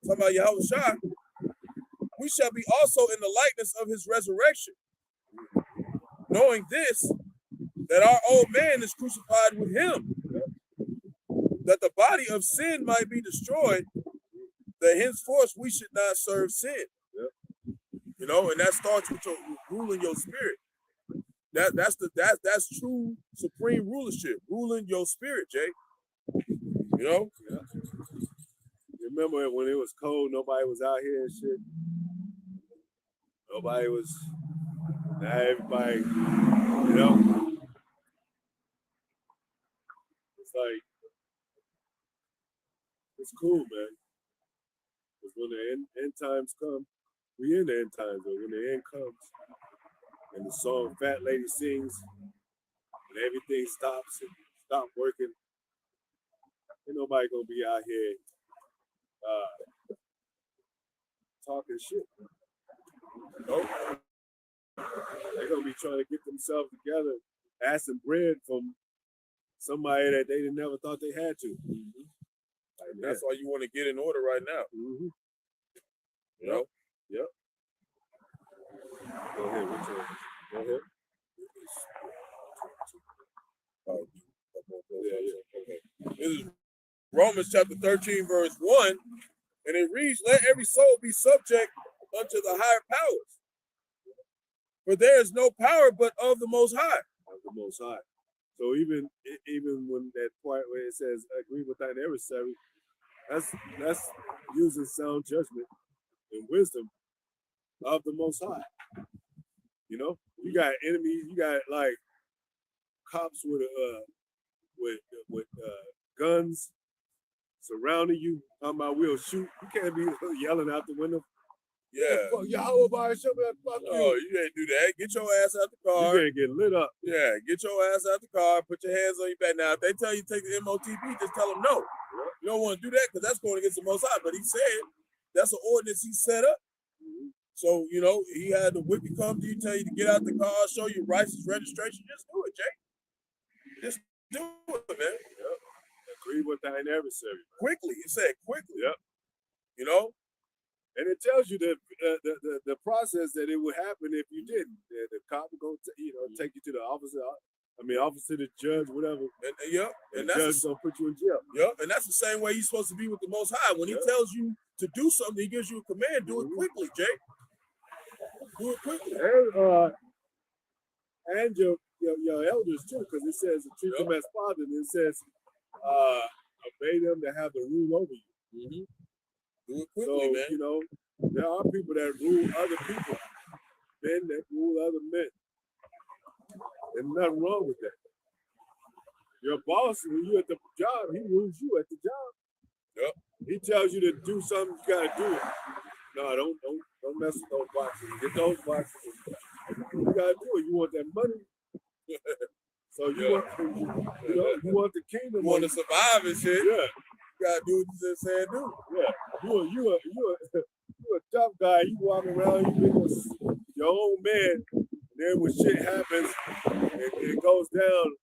talking about Yahweh Shai, we shall be also in the likeness of his resurrection. Knowing this, that our old man is crucified with him, that the body of sin might be destroyed, that henceforth we should not serve sin. And that starts with ruling your spirit. That's true supreme rulership, ruling your spirit, Jay. You remember when it was cold, nobody was out here and shit. Nobody was. Now everybody, it's like, it's cool, man. Because when the end times come, we in the end times, but when the end comes, and the song Fat Lady sings, and everything stops and stop working, ain't nobody gonna be out here talking shit. Nope. They're gonna be trying to get themselves together, asking bread from somebody that they never thought they had to. Mm-hmm. Like, that's why you want to get in order right now. Mm-hmm. Yep. Go ahead, Richard. Go ahead. Okay. This is Romans chapter 13, verse 1, and it reads, "Let every soul be subject unto the higher powers. For there is no power but of the Most High." Of the Most High. So even when that part where it says agree with thine adversary, that's using sound judgment and wisdom of the Most High. You know, you got enemies, you got like cops with guns surrounding you. Talking about we'll shoot. You can't be yelling out the window. Yeah. Fuck y'all, everybody, shut up, fuck you. Oh, you ain't do that. Get your ass out the car. You can't get lit up. Yeah, get your ass out the car. Put your hands on your back. Now, if they tell you to take the MOTP, just tell them no. You don't want to do that because that's going against the Most High. But he said that's an ordinance he set up. So, you know, he had the wicked come to you, tell you to get out the car, show you license registration. Just do it, Jay. Just do it, man. Yep. Agree with thine adversary. Man. Quickly. He said quickly. Yep. You know? And it tells you the process that it would happen if you didn't. The cop would go, take you to the officer. Officer, the judge, whatever. And the judge gonna put you in jail. Yep. And that's the same way you're supposed to be with the Most High. When he tells you to do something, he gives you a command. Do it quickly, Jay. Do it quickly. And your elders too, because it says treat them as fathers. And it says obey them to have the rule over you. Do it quickly, man. You know, there are people that rule other people, men that rule other men. There's nothing wrong with that. Your boss, when you at the job, he rules you at the job. Yep. He tells you to do something, you gotta do it. No, don't mess with those boxes. Get those boxes. You gotta do it. You want that money. So you want the kingdom. You want to survive and shit. Yeah. You gotta do what you just said do. Yeah. You a tough guy. You walk around, you being your own man. And then when shit happens, it goes down,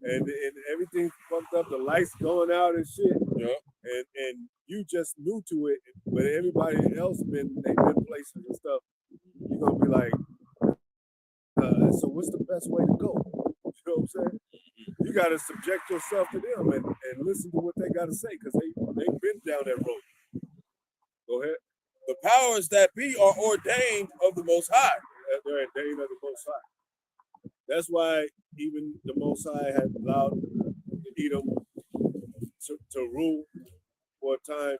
and everything's fucked up. The lights going out and shit. Yeah. And you just new to it, but everybody else they've been places and stuff. You're gonna be like, so what's the best way to go? You know what I'm saying? You gotta subject yourself to them and listen to what they gotta say, because they've been down that road. Go ahead. The powers that be are ordained of the Most High. They're ordained of the Most High. That's why even the Most High had allowed Edom to rule for a time.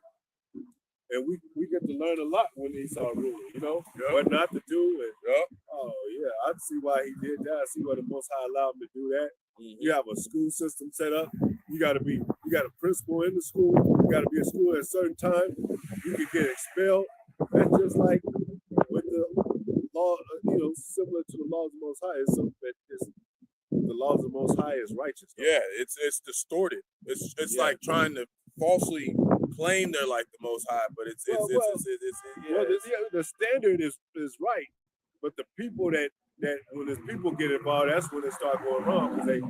And we get to learn a lot when Esau ruled, you know, what not to do. And oh yeah, I see why he did that. I see why the Most High allowed him to do that. You have a school system set up. You got a principal in the school. You got to be at school at a certain time. You can get expelled. That's just like with the law, similar to the laws of the Most High. It's something that the laws of the Most High is righteous. Yeah, it's distorted. It's like trying to falsely claim they're like the Most High, but the standard is right, but the people that when the people get involved, that's when it start going wrong, because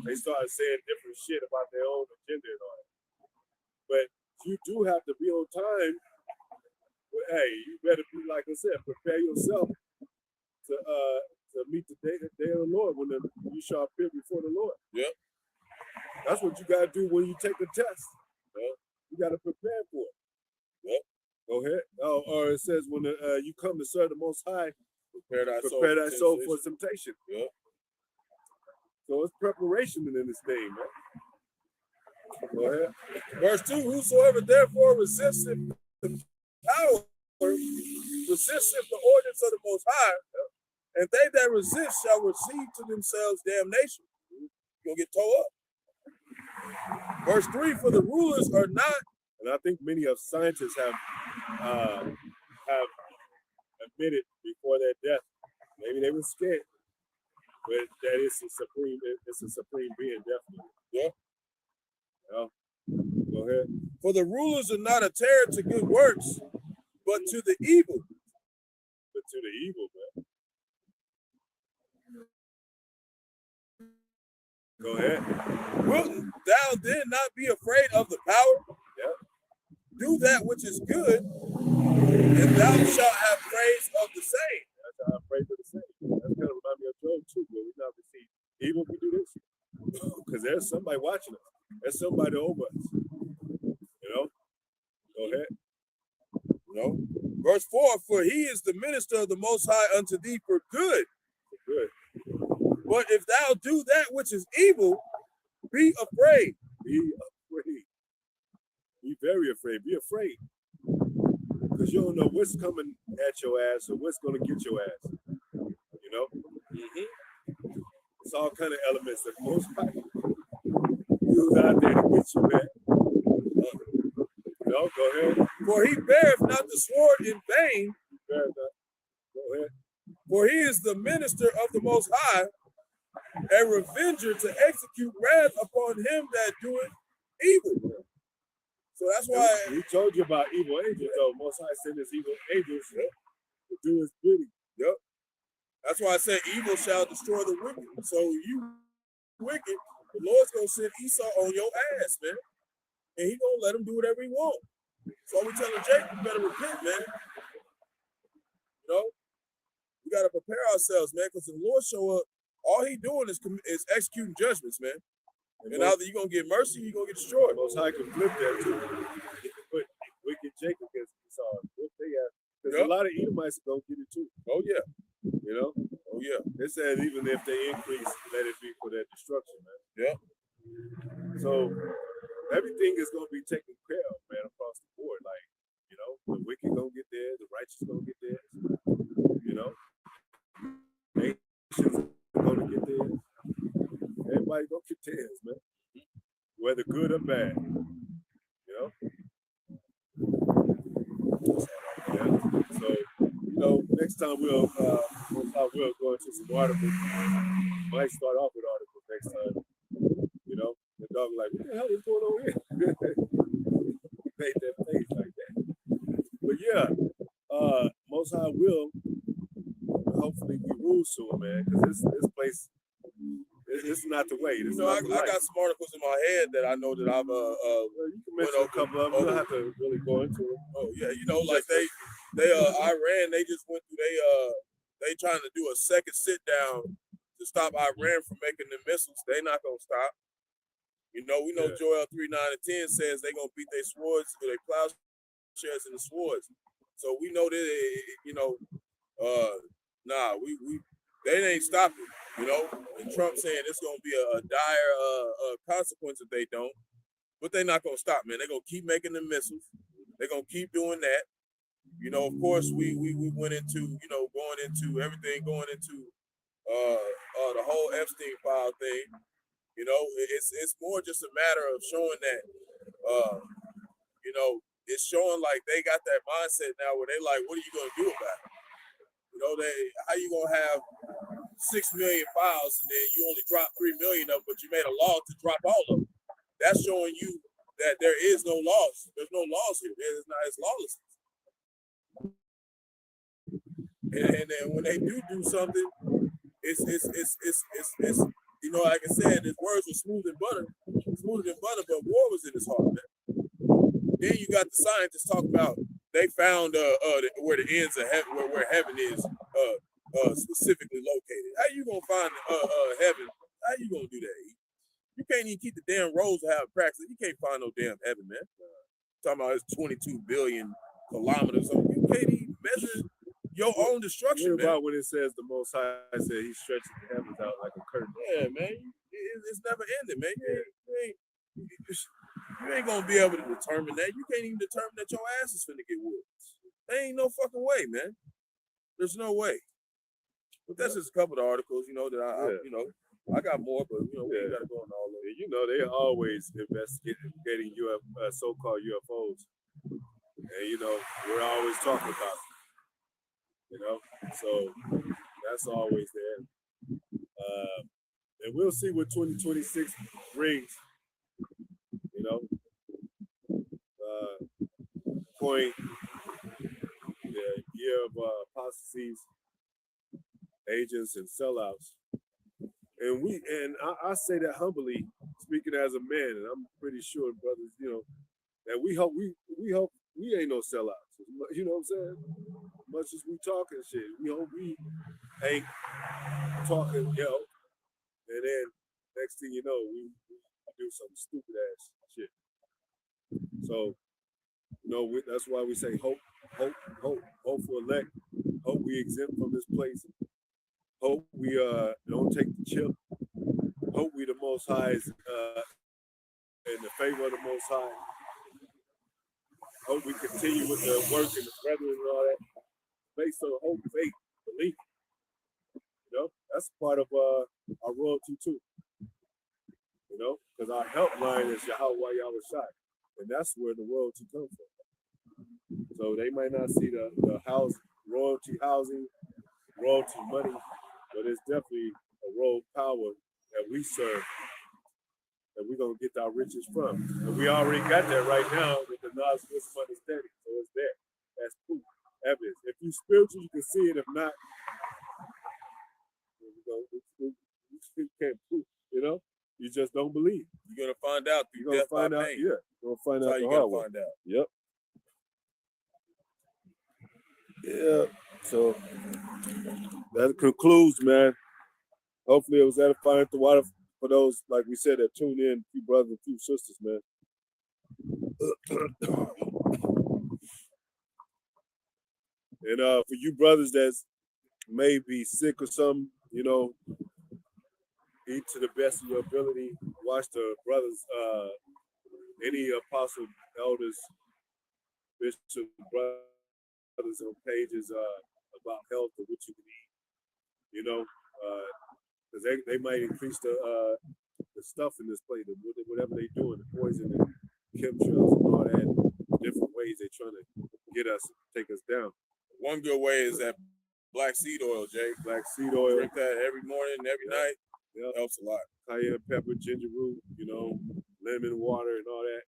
they start saying different shit about their own agenda and all that. But you do have to be on time. But hey, you better be, like I said, prepare yourself to meet the day of the Lord when you shall appear before the Lord. Yep. That's what you gotta do when you take the test. You gotta prepare for it. Yep. Go ahead. Or it says when you come to serve the Most High, prepare thy soul for temptation. Yep. So it's preparation in this thing, man. Go ahead. Verse 2, whosoever therefore resisteth the power, resisteth the ordinance of the Most High, and they that resist shall receive to themselves damnation. You'll get towed up. Verse 3, for the rulers are not, and I think many of scientists have admitted before their death, maybe they were scared, but that it's a supreme being, definitely. Yeah. Go ahead. For the rulers are not a terror to good works, but to the evil. But to the evil, man. Go ahead. Wilt thou then not be afraid of the power? Yeah. Do that which is good, and thou shalt have praise of the same. Thou shalt have praise of the same. That's kind of remind me of Job too, where we not receive evil if we do this. Because there's somebody watching us. There's somebody over us. You know? Go ahead. You know? Verse 4, for he is the minister of the Most High unto thee for good. For good. But if thou do that which is evil, be afraid. Be afraid. Be very afraid. Be afraid. because you don't know what's coming at your ass or what's going to get your ass. You know, it's all kind of elements that most use out there to get you, man. No, go ahead. For he beareth not the sword in vain. Go ahead. For he is the minister of the Most High, a revenger to execute wrath upon him that doeth evil. So that's why we told you about evil angels, though. Most High sent his evil angels to do his bidding. Yep. That's why I said evil shall destroy the wicked. So you wicked, the Lord's gonna send Esau on your ass, man. And he gonna let him do whatever he wants. So we telling Jake, you better repent, man. You know, we gotta prepare ourselves, man, because the Lord show up, all he doing is executing judgments, man. And either you're gonna get mercy, or you're gonna get destroyed. Most High can flip that too. He can put wicked Jacob against Esau. Because a lot of Edomites are gonna get it too. Oh yeah. You know? Oh yeah. It said even if they increase, let it be for their destruction, man. Yeah. So everything is gonna be taken care of, man, across the board. Like, you know, the wicked gonna get theirs, the righteous gonna get theirs. You know, nations gonna get theirs. Everybody gonna get theirs, man. Whether good or bad. You know? Yeah. So, you know, next time we'll go into some articles. Might start off with articles next time. You know, the dog like, what the hell is going on here? He made that face like that. But yeah, Most High will hopefully we rule soon, man, because this place, it's not the way. You know, I got some articles in my head that I know that I've you can mention a couple of them. You don't have to really go into it. Oh yeah, you know, like they Iran, they just went through they trying to do a second sit down to stop Iran from making the missiles. They not gonna stop. You know, we know Joel 3:9-10 says they gonna beat their swords or their plowshares in the swords. So we know that you know, they ain't stopping. You know, and Trump saying it's gonna be a dire consequence if they don't. But they're not gonna stop, man. They're gonna keep making the missiles. They're gonna keep doing that. You know, of course, we went into, you know, going into the whole Epstein file thing. You know, it's more just a matter of showing that, you know, it's showing like they got that mindset now where they like, what are you gonna do about it? You know, how you gonna have 6 million files and then you only drop 3 million of them, but you made a law to drop all of them. That's showing you that there is no laws. There's no laws here. It's lawlessness. And then when they do something, it's you know, like I said, his words were smoother than butter, but war was in his heart, man. Then you got the scientists talking about they found where the ends of heaven, where heaven is specifically located. How you gonna find heaven? How you gonna do that? You can't even keep the damn roads to have practice. You can't find no damn heaven, man. Talking about it's 22 billion kilometers. So you can't even measure your own destruction, man. About when it says the Most High said he stretches the heavens out like a curtain. Yeah, man. It's never ending, man. You ain't gonna be able to determine that. You can't even determine that your ass is finna get whooped. There ain't no fucking way, man. There's no way. But that's just a couple of articles, you know, that I you know, I got more, but you know, we gotta go on all of it. You know, they always investigating so-called UFOs, and you know, we're always talking about it. You know, so that's always there. And we'll see what 2026 brings. You know, point the year of apostacies, agents, and sellouts. And I say that humbly, speaking as a man, and I'm pretty sure, brothers, you know, that we hope we ain't no sellouts. You know what I'm saying? Much as we talking shit, we hope we ain't talking, you know, and then next thing you know, we do some stupid ass shit. So, you know, that's why we say hope for elect, hope we exempt from this place, hope we don't take the chip, hope we the Most High is in the favor of the Most High. hope we continue with the work and the brethren and all that, based on hope, faith, belief. You know, that's part of our royalty too. You know, because our helpline is Yahweh Yahushai, and that's where the royalty comes from. So they might not see the house royalty housing, royalty money, but it's definitely a royal power that we serve, that we're gonna get our riches from, and we already got that right now with the knowledge, wisdom, understanding. So it's there. That's proof, evidence. If you spiritual, you can see it. If not, you can't prove. You know. You just don't believe. You're gonna find out through You're gonna death find by out. pain. Yeah, you're gonna find That's out how the you're hard gonna way. find out. Yep. Yeah. So that concludes, man. Hopefully it was edifying to water for those, like we said, that tuned in, few brothers and few sisters, man. And for you brothers that's may be sick or something, you know, eat to the best of your ability. Watch the brothers, any apostle, elders, bishops, brothers on pages about health or what you can eat, you know, because they might increase the stuff in this plate, whatever they doing, the poison and chemtrails and all that, different ways they trying to get us, take us down. One good way is that black seed oil, Jay. Black seed oil. Drink that every morning, every night. Yep. Helps a lot. Cayenne pepper, ginger root, you know, lemon water and all that.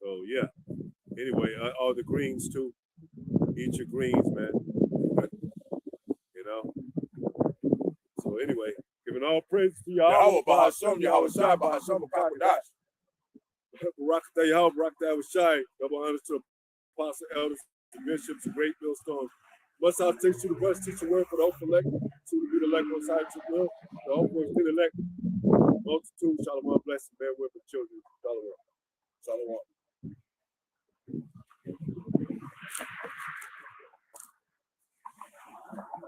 So yeah. Anyway, all the greens too. Eat your greens, man. You know. So anyway, giving all praise to Yahweh, Bahashem, Yahweh Shai, Bahashem, Bakakodash. Barakatah Yahweh, Barakatah Yahushai. Double honors to the apostle, elders, the bishops, the great millstones. Must I teach you the verse, teach the word for the hopeful elect, to be the elect on side to will, the hopeful is the elect. Multitude, shalom, blessing, bear with the children. Shalom. Shalom.